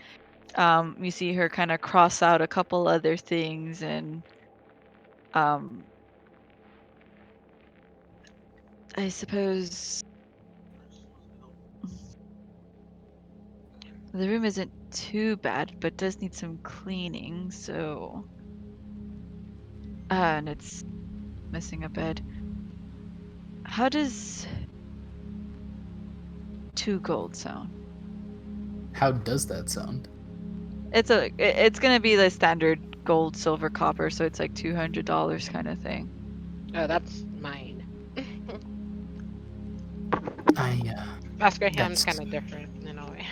You see her kind of cross out a couple other things, and I suppose the room isn't too bad, but does need some cleaning, so and it's missing a bed. How does 2 gold sound? How does that sound? It's gonna be the standard gold, silver, copper, so it's like $200 kind of thing. Oh, that's mine. That's- Ham's kind of different in a way.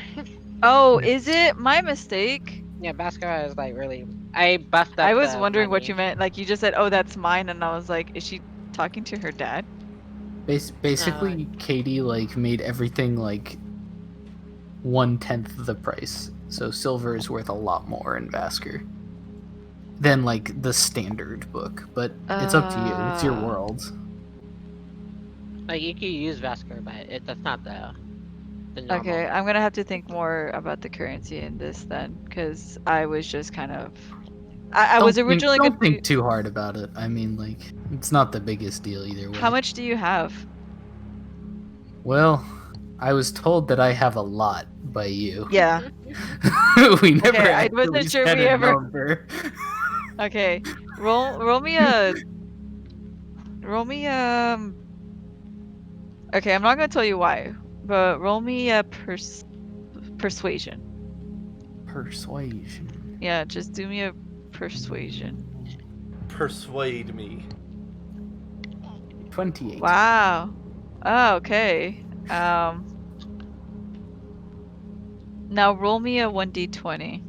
Oh, is it? My mistake. Yeah, Basquiat is like really. I buffed up. I was the wondering what money. you meant. Like you just said, "Oh, that's mine," and I was like, "Is she talking to her dad?" Basically, Katie like made everything like 1/10 the price. So silver is worth a lot more in Vasker than like the standard book. But it's up to you. It's your world. Like you can use Vasker, but that's not the normal. Okay, I'm gonna have to think more about the currency in this then, because I was just kind of. I was originally don't gonna think too hard about it. I mean, like it's not the biggest deal either way. How much do you have? Well, I was told that I have a lot by you. Yeah. We never Okay, I actually wasn't sure said we a ever- number. Okay, roll me a. Okay, I'm not gonna tell you why, but roll me a persuasion. Persuasion. Yeah, just do me a persuasion. Persuade me. 28. Wow. Oh, okay. Now roll me a 1d20.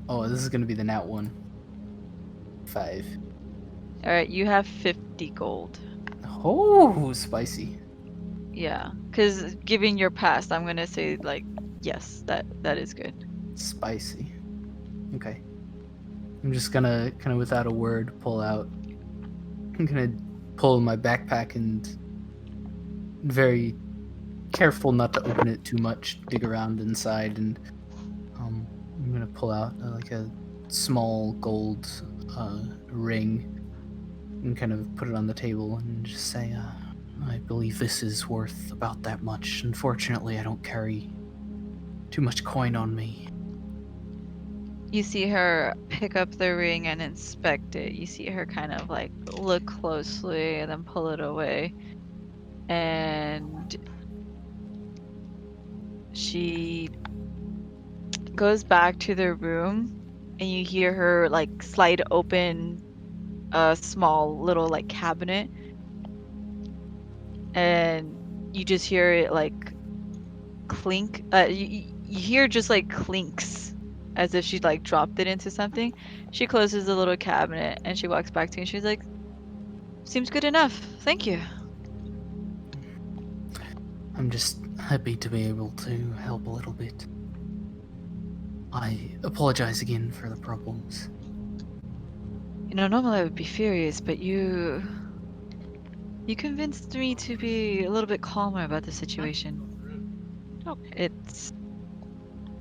Oh, this is gonna be the nat one. 5. All right, you have 50 gold. Oh, spicy. Yeah, because given your past, I'm gonna say like yes, that is good. Spicy. Okay. I'm just gonna kind of without a word pull out. I'm gonna pull my backpack and very careful not to open it too much. Dig around inside and I'm gonna pull out like a small gold ring and kind of put it on the table and just say, I believe this is worth about that much. Unfortunately, I don't carry too much coin on me. You see her pick up the ring and inspect it. You see her kind of like look closely and then pull it away. And she goes back to the room and you hear her like slide open a small little like cabinet. And you just hear it like clink. You hear just like clinks as if she like dropped it into something. She closes the little cabinet and she walks back to you and she's like, "Seems good enough. Thank you." I'm just happy to be able to help a little bit. I apologize again for the problems. You know, normally I would be furious, but you convinced me to be a little bit calmer about the situation. It's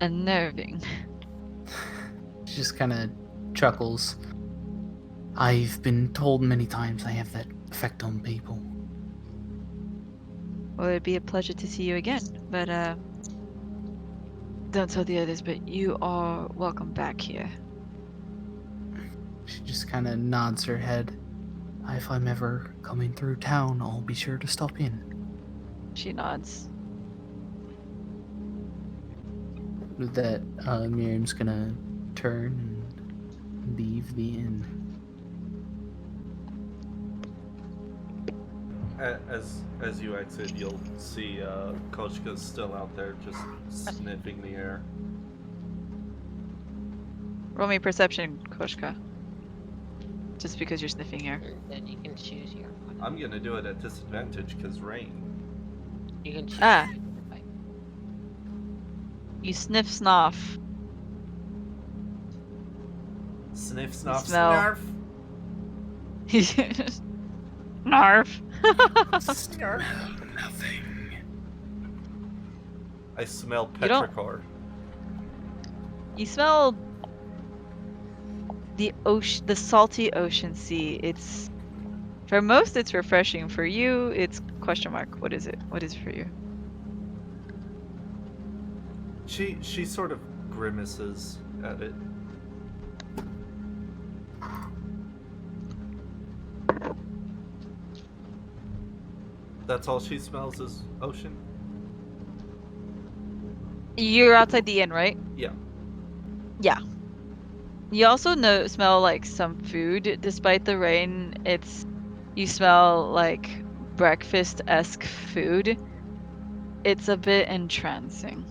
unnerving. She just kind of chuckles. I've been told many times I have that effect on people. Well, it'd be a pleasure to see you again, but don't tell the others, but you are welcome back here. She just kind of nods her head. If I'm ever coming through town, I'll be sure to stop in. She nods. With that, Miriam's gonna turn and leave the inn. As you exit, you'll see Koshka's still out there, just sniffing the air. Roll me perception, Koshka. just because you're sniffing air. Then you can choose your one. I'm gonna do it at disadvantage because rain. You can choose. Ah. Like, You sniff snuff. Sniff, snuff, smell. snarf. Narf. Nothing. I smell You don't- petrichor. You smell the ocean, the salty ocean sea. It's for most, it's refreshing. For you, it's question mark. What is it? What is it for you? She sort of grimaces at it. That's all she smells is ocean? You're outside the inn, right? Yeah. Yeah. You also smell like some food. Despite the rain, you smell like breakfast-esque food. It's a bit entrancing.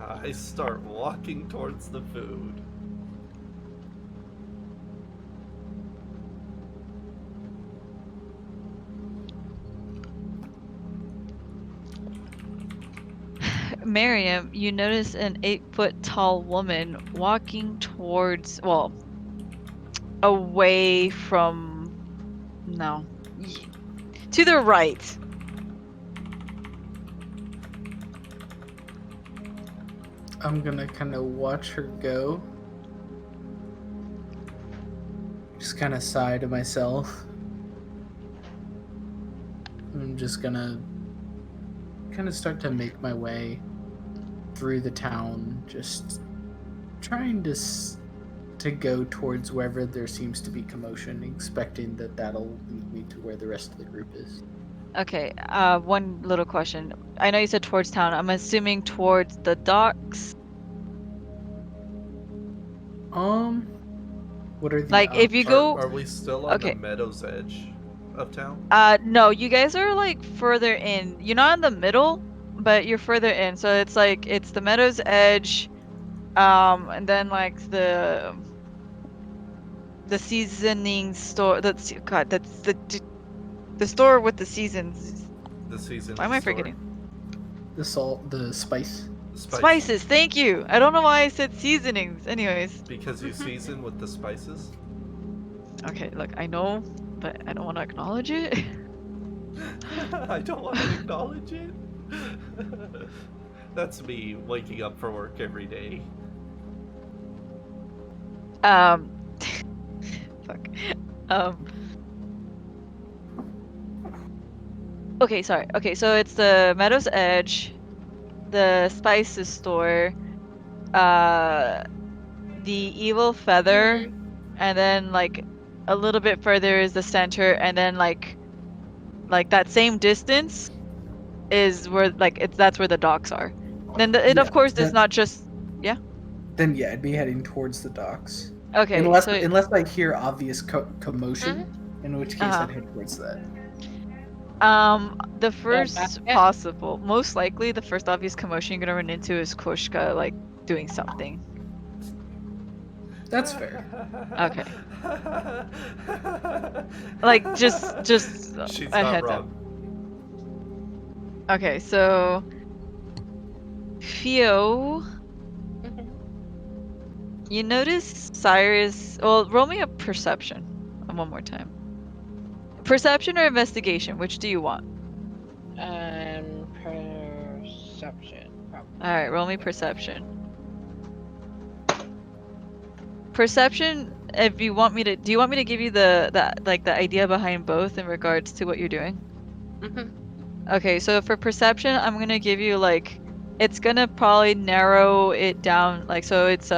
I start walking towards the food. Miriam, you notice an 8-foot tall woman walking towards, well, away from, no, to the right. I'm gonna kind of watch her go. Just kind of sigh to myself. I'm just gonna kind of start to make my way through the town, just trying to go towards wherever there seems to be commotion, expecting that that'll lead me to where the rest of the group is. Okay, one little question. I know you said towards town. I'm assuming towards the docks. What are the Like, if you go, Are we still on okay. the meadow's edge of town? No, you guys are like further in. You're not in the middle, but you're further in. So it's like it's the meadow's edge, and then like the seasoning store. That's the store with the seasons. The season. Why am I forgetting? The salt, the spice. Spices. Thank you. I don't know why I said seasonings. Anyways. Because you season with the spices? Okay, look, I know, but I don't want to acknowledge it. I don't want to acknowledge it. That's me waking up for work every day. Fuck. Okay, sorry. Okay, so it's the Meadow's Edge, the Spices Store, the Evil Feather, and then like a little bit further is the center, and then like that same distance is where that's where the docks are. Then of course it's not just Then yeah, I'd be heading towards the docks. okay. Unless So unless I hear obvious commotion, in which case I'd head towards that. the first yeah. possible, most likely, the first obvious commotion you're gonna run into is Koshka like doing something. That's fair. Okay. Like just She's a not heads up. wrong. Okay, so Theo, you notice Cyrus. Well, roll me a perception one more time. Perception or investigation? Which do you want? Perception. Probably. All right, roll me perception. Perception. If you want me to, do you want me to give you the idea behind both in regards to what you're doing? Okay, so for perception, I'm gonna give you it's gonna probably narrow it down. So it's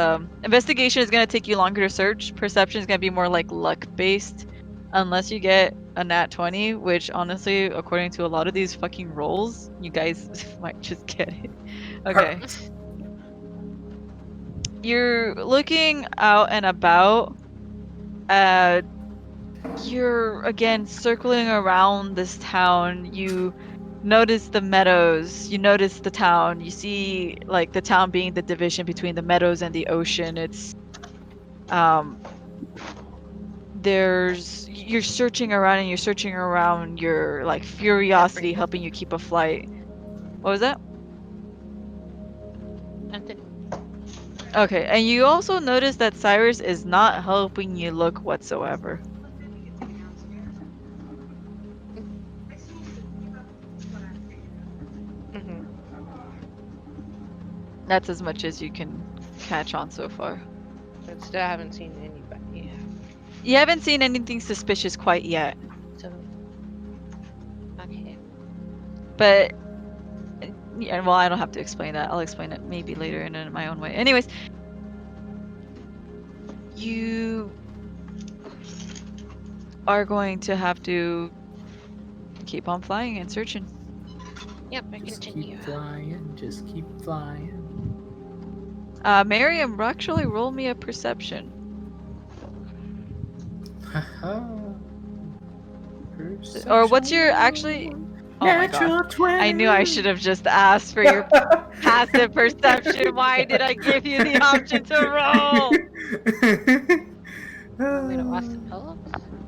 investigation is gonna take you longer to search. Perception is gonna be more like luck based, unless you get a nat 20, which honestly, according to a lot of these fucking rolls, you guys might just get it. Okay. You're looking out and about. You're again circling around this town. You notice the meadows. You notice the town. You see the town being the division between the meadows and the ocean. It's you're searching around and you're searching around your like curiosity helping you keep afloat. What was that? Nothing. Okay, and you also notice that Cyrus is not helping you look whatsoever. Mhm. That's as much as you can catch on so far. But still haven't seen anybody. You haven't seen anything suspicious quite yet, So. Okay. but yeah, well, I don't have to explain that. I'll explain it maybe later in my own way. Anyways, you are going to have to keep on flying and searching. Yep, I Just continue. keep flying, just keep flying. Miriam, actually roll me a perception. Or what's your actually... Oh my god. Natural 20. I knew I should have just asked for your passive perception. Why did I give you the option to roll? Want me to watch the pillows?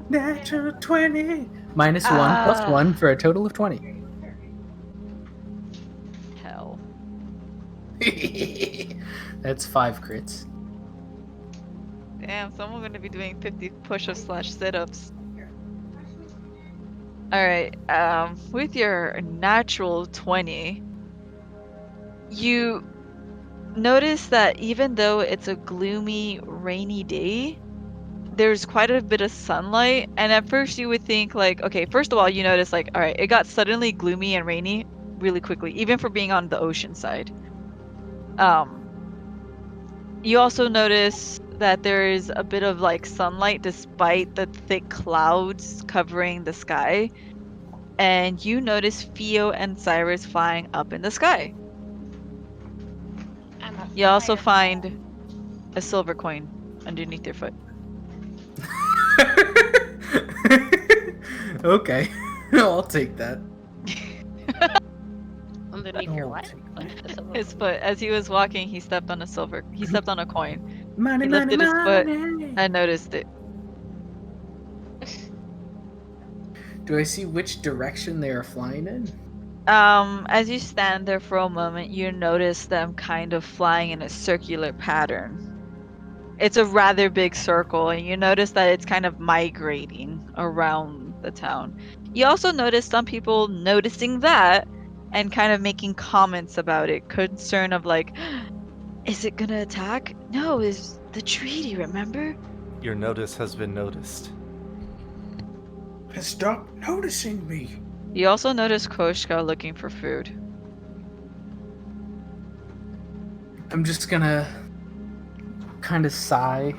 Natural 20. -1 plus Ah. 1 for a total of 20. Hell. That's 5 crits. Damn, someone's gonna be doing 50 push-ups / sit-ups. Alright, with your natural 20, you notice that even though it's a gloomy, rainy day, there's quite a bit of sunlight, and at first you would think like, okay, first of all, you notice like, alright, it got suddenly gloomy and rainy really quickly, even for being on the ocean side. You also notice that there is a bit of like sunlight despite the thick clouds covering the sky. And you notice Theo and Cyrus flying up in the sky. I'm a You also fireball. find a silver coin underneath your foot. Okay, I'll take that. Underneath your I'll what? take Like the silver His one? foot, as he was walking, he stepped on a coin. Money, He money, lifted his foot money. and noticed it. Do I see which direction they are flying in? As you stand there for a moment, you notice them kind of flying in a circular pattern. It's a rather big circle, and you notice that it's kind of migrating around the town. You also notice some people noticing that and kind of making comments about it, concern of like, is it gonna attack? No, it's the treaty, remember? Your notice has been noticed. Stop noticing me. You also notice Koshka looking for food. I'm just gonna kind of sigh.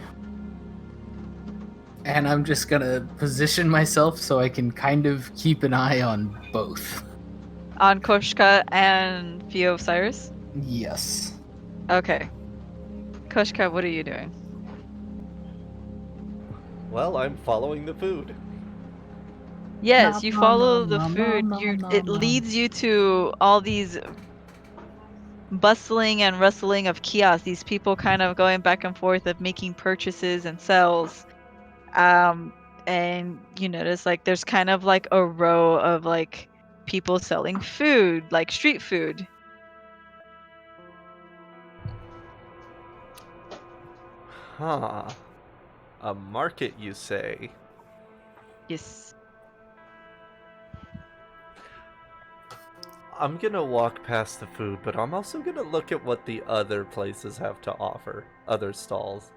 And I'm just gonna position myself so I can kind of keep an eye on both. On Koshka and Theo Cyrus? Yes. Okay. Koshka, what are you doing? Well, I'm following the food. Yes, you follow the nom, food. nom, You nom, it nom. leads you to all these bustling and rustling of kiosks. These people kind of going back and forth of making purchases and sells. And you notice like there's kind of like a row of like people selling food, like street food. Huh. A market, you say? Yes. I'm gonna walk past the food, but I'm also gonna look at what the other places have to offer. Other stalls.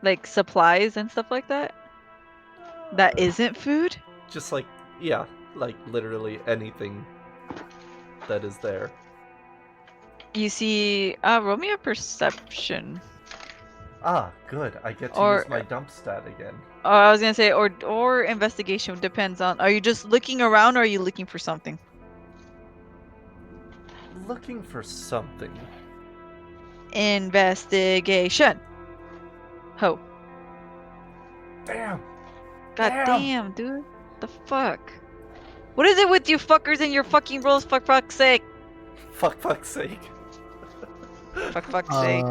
Like supplies and stuff like that. That isn't food? Just like, yeah, like literally anything that is there. You see, roll me a perception. Ah, good. I get to Or- use my dump stat again. Oh, I was gonna say, or investigation depends on. Are you just looking around, or are you looking for something? Looking for something. Investigation. Ho. Damn! God Damn. damn, dude. The fuck? What is it with you fuckers and your fucking rolls? Fuck's sake. Fuck's sake. Fuck's sake.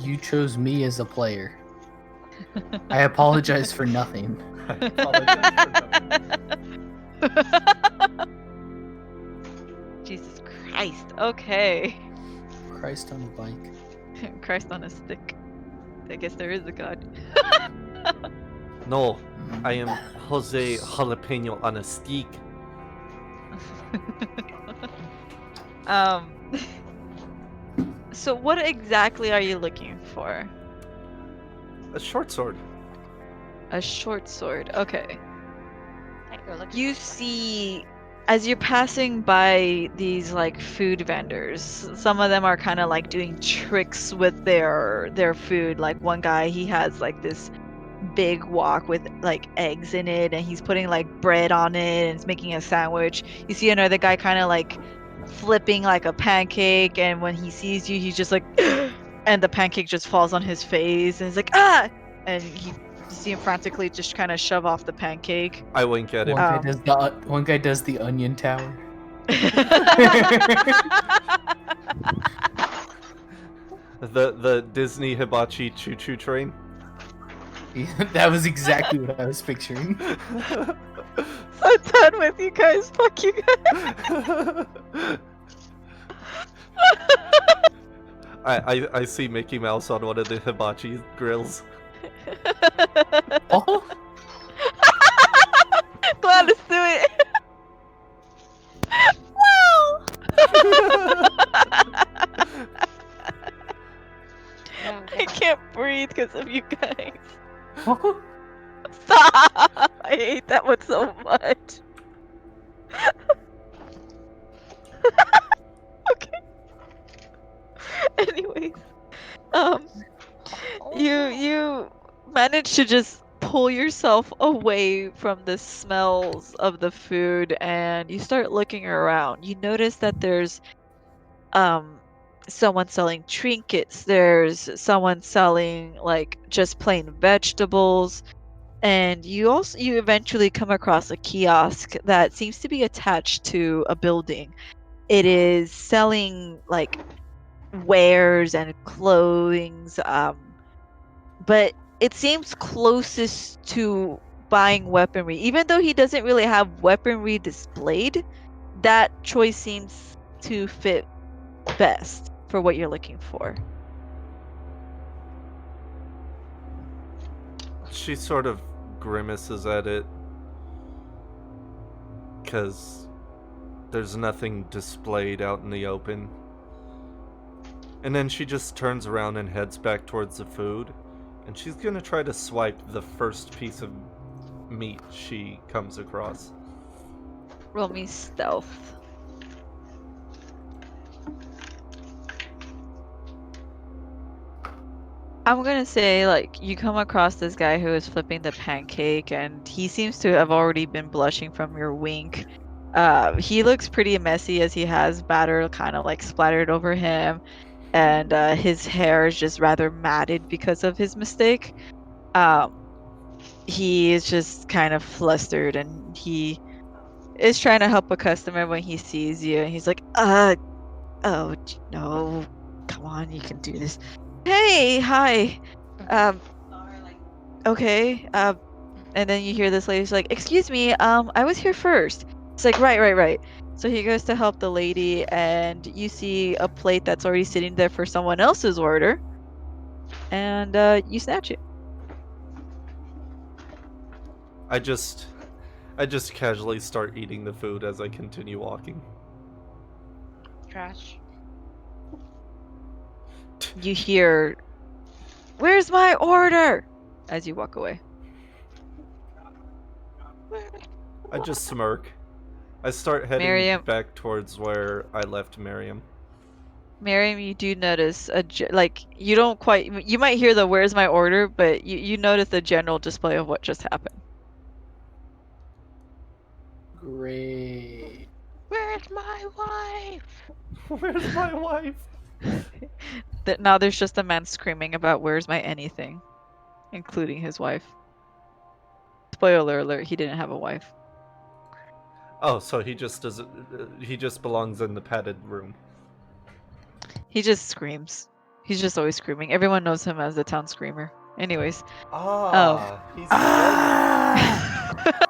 You chose me as a player. I apologize for nothing. I apologize for nothing. Jesus Christ. Okay. Christ on a bike. Christ on a stick. I guess there is a god. No, I am Jose Jalapeno on a stick. um. So what exactly are you looking for? A short sword. A short sword. Okay. Like we're looking You for- see, as you're passing by these like food vendors, some of them are kind of like doing tricks with their food. Like one guy, he has like this big wok with like eggs in it, and he's putting like bread on it, and it's making a sandwich. You see another guy kind of like flipping like a pancake, and when he sees you, he's just like, and the pancake just falls on his face, and he's like, ah, and you see him frantically just kind of shove off the pancake. I wink at him. One guy does the onion tower. The Disney Hibachi choo choo train. That was exactly what I was picturing. So done with you guys. Fuck you guys. I see Mickey Mouse on one of the hibachi grills. Oh, Glad to do it. Wow. Yeah, I can't breathe because of you guys. oh. Stop! I hate that one so much. Okay. Anyways, you manage to just pull yourself away from the smells of the food, and you start looking around. You notice that there's someone selling trinkets. There's someone selling like just plain vegetables. And you eventually come across a kiosk that seems to be attached to a building. It is selling like wares and clothings, but it seems closest to buying weaponry. Even though he doesn't really have weaponry displayed, that choice seems to fit best for what you're looking for. She sort of grimaces at it because there's nothing displayed out in the open. And then she just turns around and heads back towards the food, and she's gonna try to swipe the first piece of meat she comes across. Roll me stealth. I'm gonna say, like, you come across this guy who is flipping the pancake, and he seems to have already been blushing from your wink. He looks pretty messy as he has batter kind of like splattered over him, and his hair is just rather matted because of his mistake. He is just kind of flustered, and he is trying to help a customer when he sees you, and he's like, oh no, come on, you can do this. Hey, hi. Okay. And then you hear this lady's like, excuse me, I was here first. It's like, right. So he goes to help the lady, and you see a plate that's already sitting there for someone else's order, and you snatch it. I just casually start eating the food as I continue walking. Trash. You hear, "Where's my order?" as you walk away. I just smirk. I start heading Miriam. back towards where I left Miriam. Miriam, you do notice you don't quite. You might hear the "Where's my order," but you notice the general display of what just happened. Great. Where's my wife? Where's my wife? That now there's just a man screaming about "Where's my anything," including his wife. Spoiler alert: he didn't have a wife. Oh, so he just doesn't. He just belongs in the padded room. He just screams. He's just always screaming. Everyone knows him as the town screamer, Anyways, Ah, he's Ah!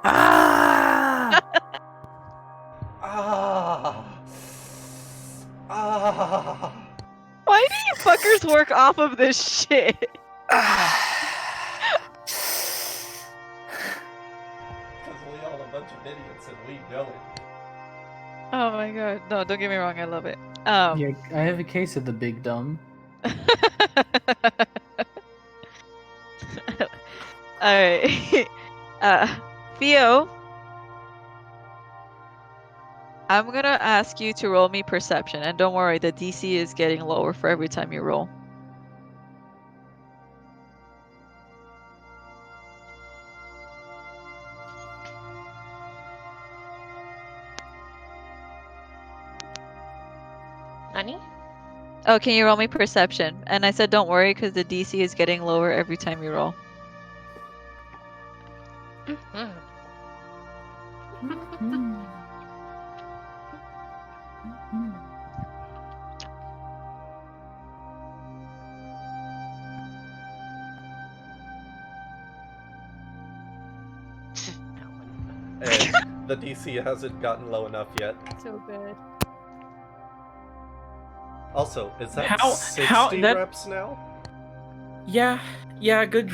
Ah! Ah! Ah! why do you fuckers work off of this shit? Because we all a bunch of idiots and we know it. Oh my god. No, don't get me wrong, I love it. Yeah, I have a case of the big dumb. Alright. Theo, I'm gonna ask you to roll me perception, and don't worry, the DC is getting lower for every time you roll. Nani? Oh, can you roll me perception? And I said don't worry because the DC is getting lower every time you roll. Mhm. And the DC hasn't gotten low enough yet. So good. Also, is that How- 60 how- that- reps now? Yeah, good.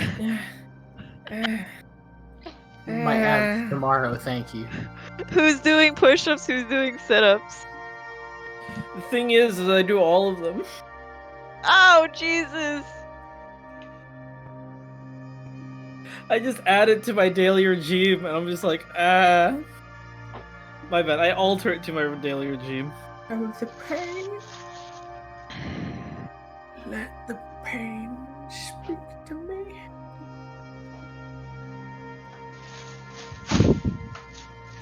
Might have tomorrow, thank you. Who's doing push-ups? Who's doing sit-ups? The thing is I do all of them. Oh, Jesus! I just add it to my daily regime, and I'm just like, my bad. I alter it to my daily regime. Oh, the pain. Let the pain speak to me.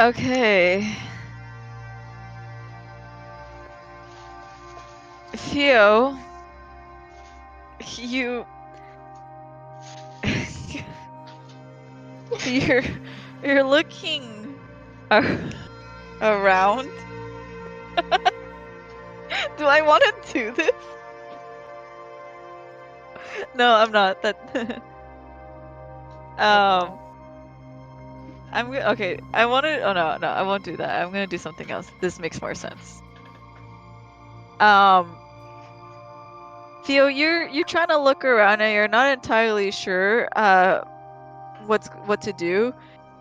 Okay. Theo, you're looking around. Do I want to do this? No, I'm not. Okay. I want to. Oh no, I won't do that. I'm gonna do something else. This makes more sense. Theo, you're trying to look around and you're not entirely sure what to do.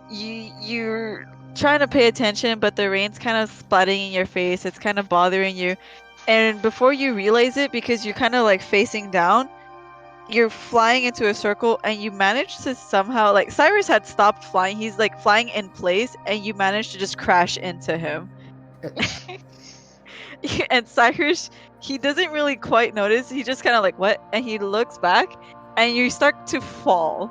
You're trying to pay attention, but the rain's kind of splatting in your face. It's kind of bothering you. And before you realize it, because you're kind of like facing down, you're flying into a circle and you manage to somehow, like, Cyrus had stopped flying. He's like flying in place and you manage to just crash into him. And Cyrus, he doesn't really quite notice. He just kind of like, what? And he looks back and you start to fall.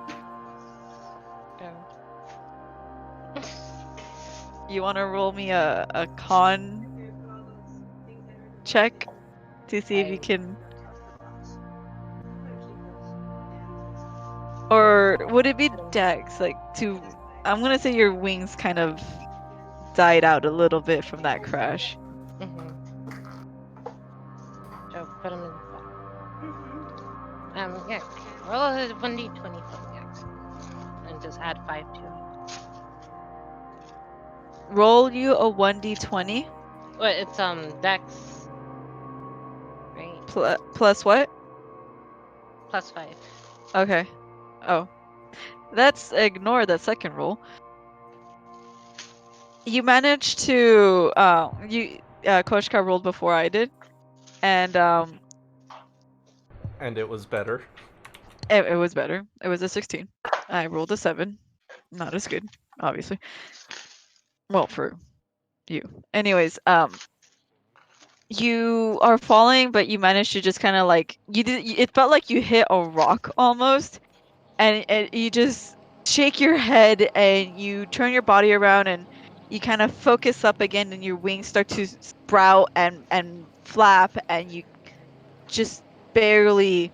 You want to roll me a con check to see if you can, or would it be Dex? Like, I'm gonna say your wings kind of died out a little bit from that crash. So put them in. Yeah. Roll a 1d20 from Dex. And just add 5 to it. Roll you a 1d20 What? It's Dex. Right. plus what? Plus 5. Okay. Oh, let's ignore that second roll. You managed to Koshka rolled before I did, and it was better. it was better. It was a 16. I rolled a 7. Not as good, obviously. Well, for you. Anyways, you are falling, but you managed to just kind of like it felt like you hit a rock almost, and you just shake your head and you turn your body around and you kind of focus up again, and your wings start to sprout and flap, and you just barely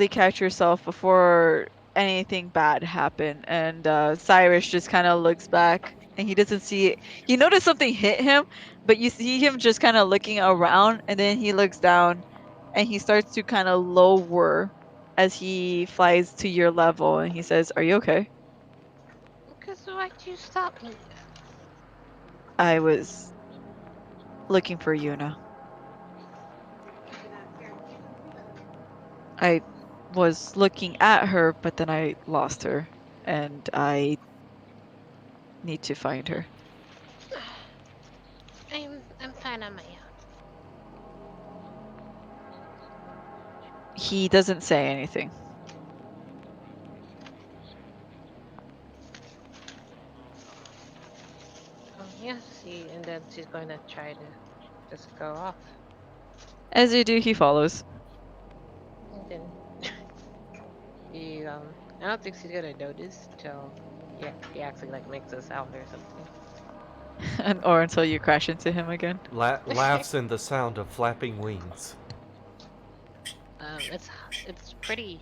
catch yourself before anything bad happened. And Cyrus just kind of looks back and he doesn't see it. He noticed something hit him, but you see him just kind of looking around, and then he looks down and he starts to kind of lower as he flies to your level and he says, "Are you okay?" Because why'd you stop me? I was looking for Yuna. I was looking at her, but then I lost her, and I need to find her. I'm fine on my own. He doesn't say anything. Oh, yeah, see, and then she's going to try to just go off. As you do, he follows. And then I don't think she's gonna notice till he actually like makes a sound or something. Or until you crash into him again. Laughs in the sound of flapping wings. It's pretty.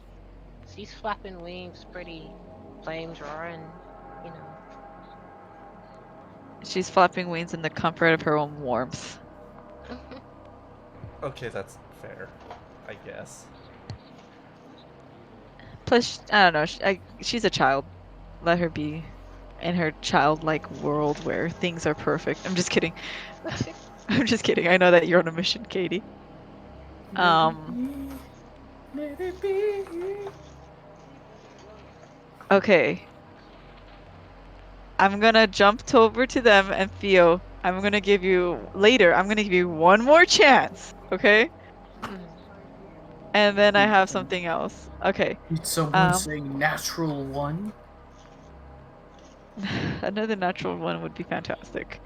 She's flapping wings, pretty. Flames roaring, you know. She's flapping wings in the comfort of her own warmth. Okay, that's fair, I guess. Plus, I don't know. She's a child. Let her be in her childlike world where things are perfect. I'm just kidding. I'm just kidding. I know that you're on a mission, Katie. Okay. I'm gonna jump over to them and Theo, I'm gonna give you one more chance, okay? And then I have something else. Okay. Did someone say natural one? Another natural one would be fantastic.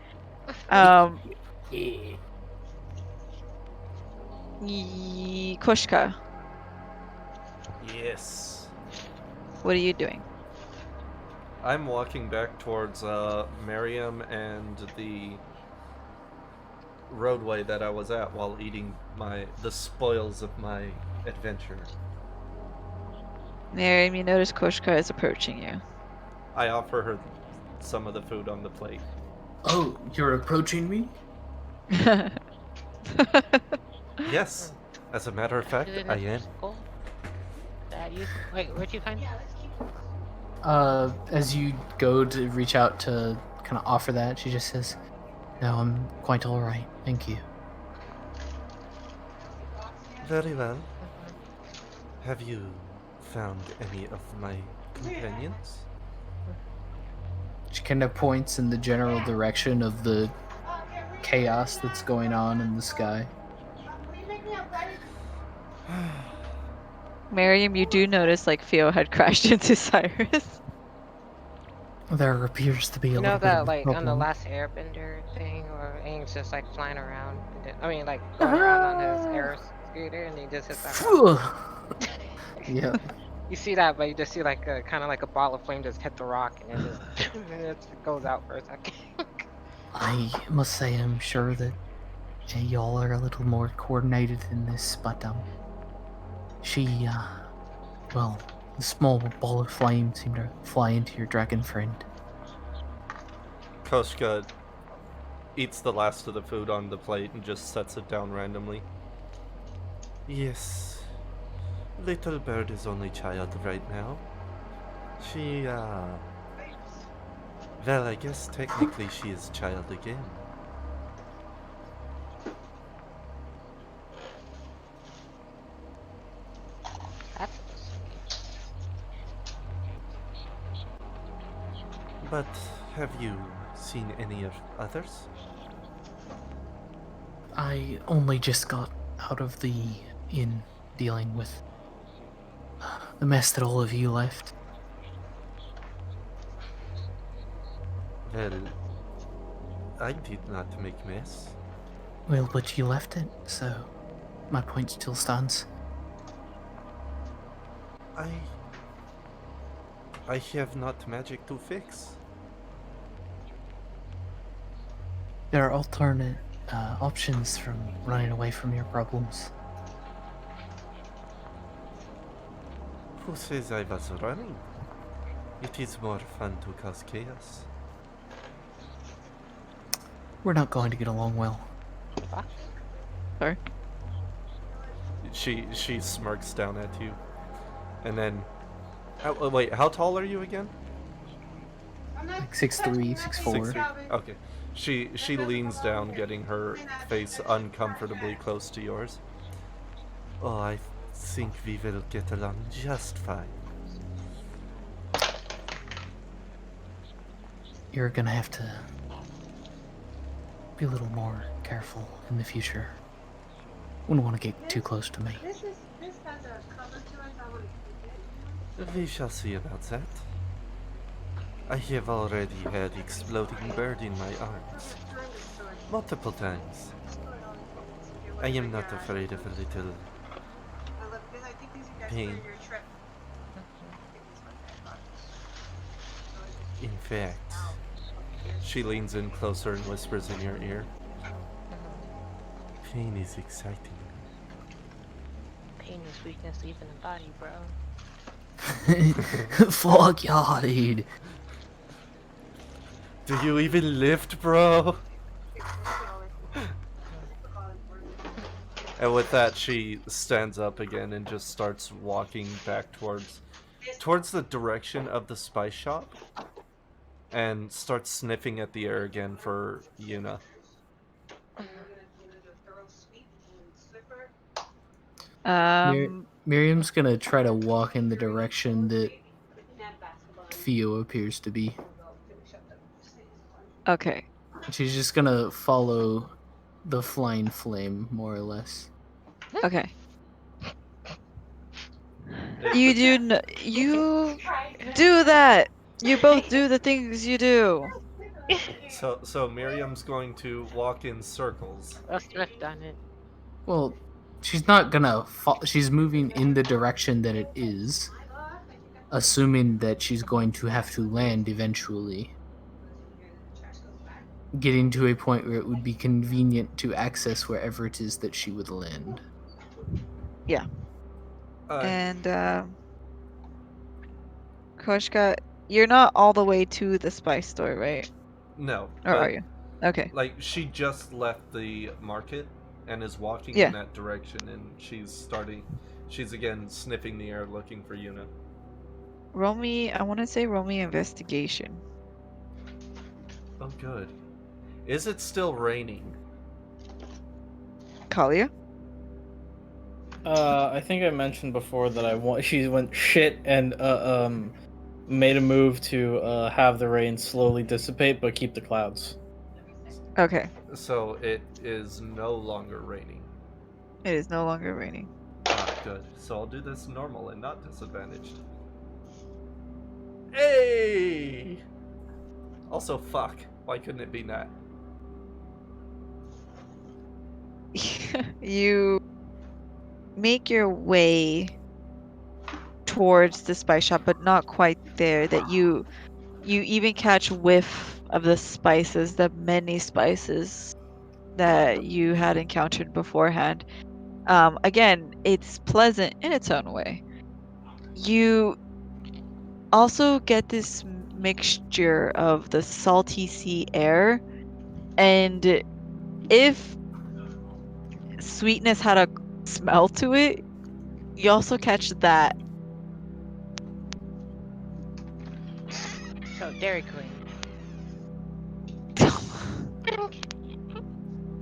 Koshka, Yes. what are you doing? I'm walking back towards Miriam and the roadway that I was at while eating the spoils of my adventure. Miriam, you notice Koshka is approaching you. I offer her some of the food on the plate. Oh, you're approaching me? Yes, as a matter of fact, I am. Wait, where'd you find? As you go to reach out to kind of offer that, she just says, "No, I'm quite all right, thank you." Very well. Have you found any of my companions? She kind of points in the general direction of the chaos that's going on in the sky. Miriam, you do notice like Theo had crashed into Cyrus. There appears to be a You know little bit that of a like on the problem. last Airbender thing, where Aang's just like flying around. Like going around on his air scooter, and he just hits that rock. Yeah. You see that, but you just see like kind of like a ball of flame just hit the rock, and then just it goes out for a second. I must say I'm sure that y'all are a little more coordinated in this, but well, the small ball of flame seemed to fly into your dragon friend. Koshka eats the last of the food on the plate and just sets it down randomly. Yes, little bird is only child right now. She, well, I guess technically she is child again. But have you seen any of others? I only just got out of the inn dealing with the mess that all of you left. Well, I did not make mess. Well, but you left it, so my point still stands. I have not magic to fix. There are alternate options from running away from your problems. Who says I was running? It is more fun to cause chaos. We're not going to get along well. Sorry. She smirks down at you. And then, wait, how tall are you again? Like 6'3", 6'4". 6'3". Okay. She leans down, getting her face uncomfortably close to yours. Oh, I think we will get along just fine. You're gonna have to be a little more careful in the future. Wouldn't want to get too close to me. We shall see about that. I have already had exploding bird in my arms. Multiple times. I am not afraid of a little pain. In fact, she leans in closer and whispers in your ear. Pain is exciting. Pain is weakness leaving the body, bro. Fuck y'all, dude. Do you even lift, bro? And with that, she stands up again and just starts walking back towards the direction of the spice shop, and starts sniffing at the air again for Yuna. Miriam's gonna try to walk in the direction that Theo appears to be. Okay. She's just gonna follow the flying flame, more or less. Okay. You do that. You both do the things you do. So Miriam's going to walk in circles. Let's drift on it. Well, she's not gonna she's moving in the direction that it is, assuming that she's going to have to land eventually, getting to a point where it would be convenient to access wherever it is that she would land. Yeah. And Koshka, you're not all the way to the spice store, right? No. Or are you? Okay. Like, she just left the market and is walking Yeah. in that direction, and she's again sniffing the air looking for Yuna. Roll me investigation. Oh, good. Is it still raining? Kalia? I think I mentioned before that she went shit and made a move to have the rain slowly dissipate but keep the clouds. Okay. So it is no longer raining. It is no longer raining. Ah, good. So I'll do this normal and not disadvantaged. Hey! Also, fuck. Why couldn't it be Nat? You make your way towards the spice shop, but not quite there. That you even catch whiff of the spices, the many spices that you had encountered beforehand. Again, it's pleasant in its own way. You also get this mixture of the salty sea air, and if sweetness had a smell to it, you also catch that. So, Dairy Queen.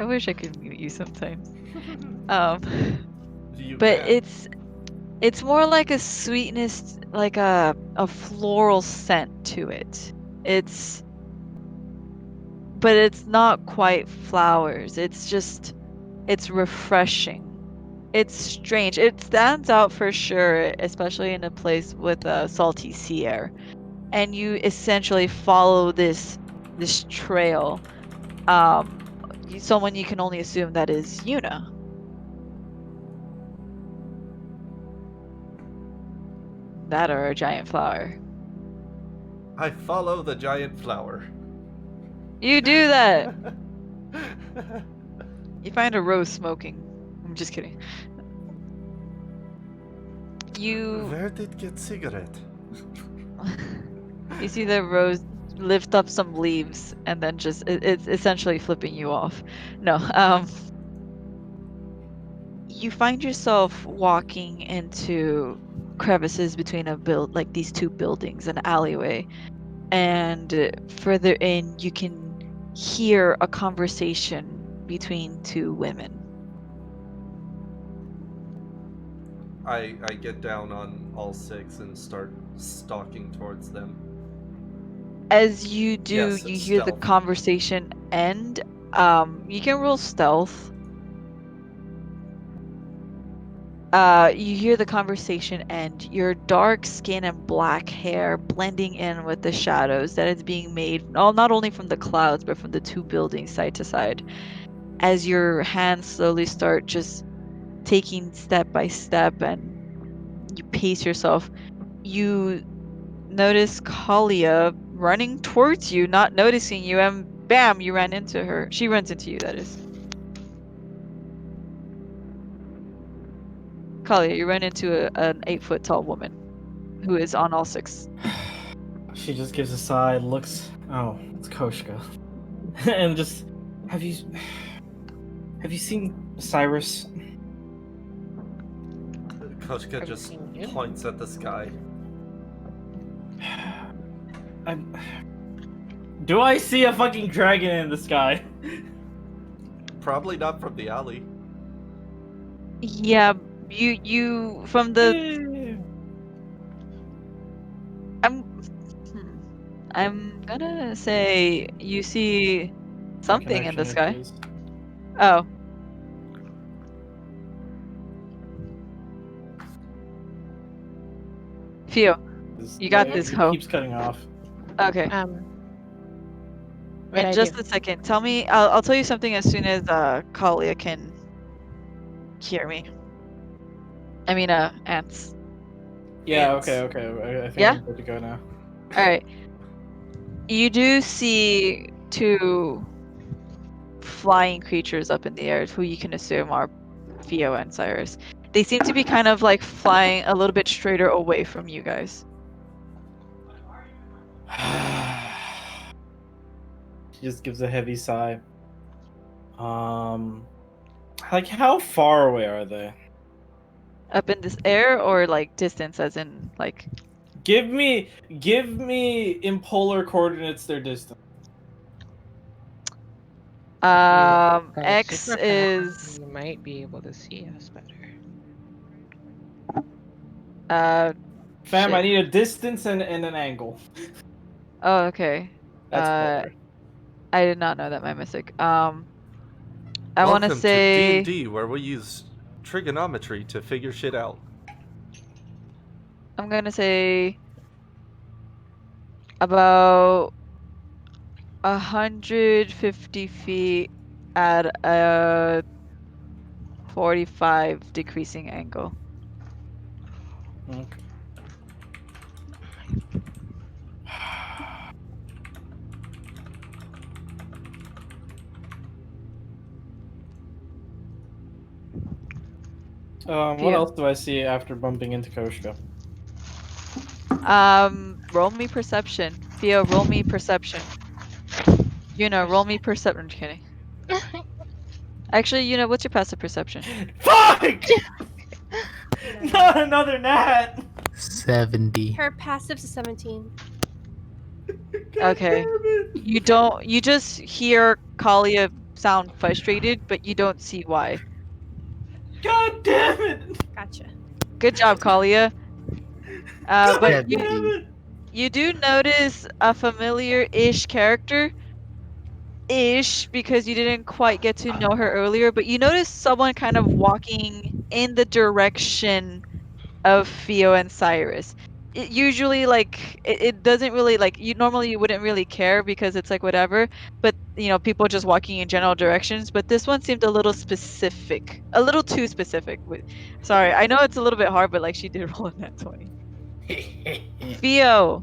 I wish I could mute you sometimes. You But can. it's more like a sweetness, like a floral scent to it. But it's not quite flowers. It's refreshing. It's strange. It stands out for sure, especially in a place with a salty sea air. And you essentially follow this trail. Someone you can only assume that is Yuna. That or a giant flower. I follow the giant flower. You do that. You find a rose smoking. I'm just kidding. Where did get cigarette? You see the rose lift up some leaves and then it's essentially flipping you off. No, you find yourself walking into crevices between like these two buildings, an alleyway, and further in you can hear a conversation between two women. I get down on all six and start stalking towards them. As you do, Yes, you it's hear the stealth. conversation end. You can roll stealth. You hear the conversation end. Your dark skin and black hair blending in with the shadows that is being made, not only from the clouds, but from the two buildings side to side. As your hands slowly start just taking step by step and you pace yourself, you notice Kalia running towards you, not noticing you, and bam, you ran into her. She runs into you, that is. Kalia, you run into an 8-foot tall woman who is on all six. She just gives a sigh, looks. Oh, it's Koshka, and just have you seen Cyrus? Koshka just Everything good? points at the sky. Do I see a fucking dragon in the sky? Probably not from the alley. Yeah, you from the I'm gonna say you see something in the sky. Oh. Fio, you got this, It ho. keeps cutting off. Okay. What In I just do? a second. Tell me. I'll tell you something as soon as Kalia can hear me. I mean, ants. Yeah. Ants. Okay. I think Yeah? I'm good to go now. All right. You do see two flying creatures up in the air, who you can assume are Fio and Cyrus. They seem to be kind of like flying a little bit straighter away from you guys. She just gives a heavy sigh. Like how far away are they? Up in this air, or like distance, as in like. Give me in polar coordinates their distance. X Super is fast, you might be able to see us better. Fam, I shit. need a distance and an angle. Oh, okay. That's polar. I did not know that, my mistake. I want to Welcome to say D&D, where we use trigonometry to figure shit out. I'm gonna say about 150 feet at a 45 decreasing angle. Okay. What Fia. else do I see after bumping into Koshka? Roll me perception. Fio, roll me perception. Roll me perception. I'm kidding. Actually, what's your passive perception? Fuck! Not another gnat! 70. Her passive's a 17. Okay. You just hear Kalia sound frustrated, but you don't see why. God damn it! Gotcha. Good job, Kalia. But God damn it! you do notice a familiar-ish character. Ish, because you didn't quite get to know her earlier, but you notice someone kind of walking in the direction of Fio and Cyrus. It usually it doesn't really you normally you wouldn't really care because it's like whatever, but people just walking in general directions, but this one seemed a little specific, a little too specific. Sorry, I know it's a little bit hard, but like she did roll in that 20. Fio.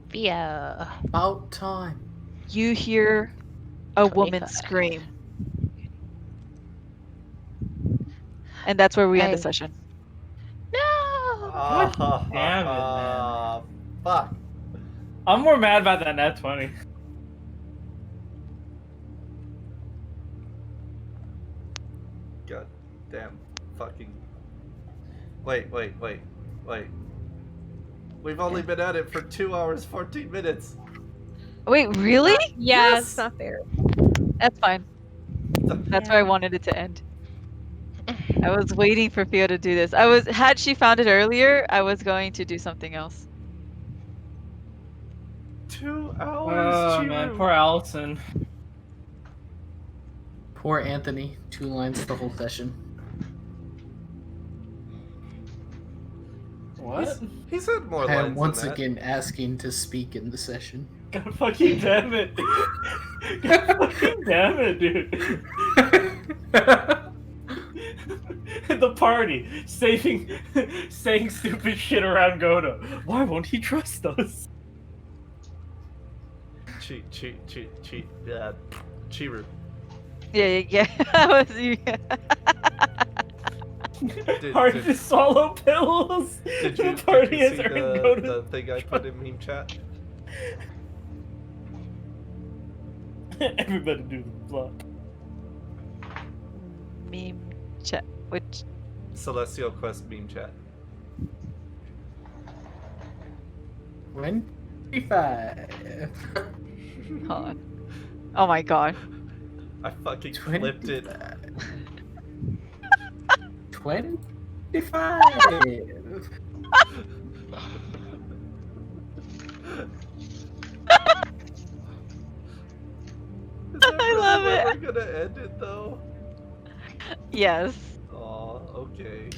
Via. About time. You hear a woman 25. scream. And that's where we end the Hey. session. No! God damn it, man. Fuck. I'm more mad about that nat 20. God Damn. Fucking. Wait. We've only been at it for 2 hours, 14 minutes. Wait, really? Yeah, Yes! it's not fair. That's fine. That's where I wanted it to end. I was waiting for Fio to do this. Had she found it earlier, I was going to do something else. 2 hours, Oh man, Chiru. poor Allison. Poor Anthony. 2 lines the whole session. What? He's had more I lines am once than that. again asking to speak in the session. God fucking damn it. God fucking damn it, dude. The party, saying stupid shit around Godo. Why won't he trust us? Cheat. Yeah. Chiru. Yeah. I was. Hard did- to swallow pills. Did The you party has see earned the Godo. thing I put in meme chat? Everybody do the plot. Meme chat. Which. Celestial Quest meme chat. 25. Hold on. Oh my god. I fucking flipped it. 25. Is that I love really it. where we're gonna end it though? Yes. Aw, okay.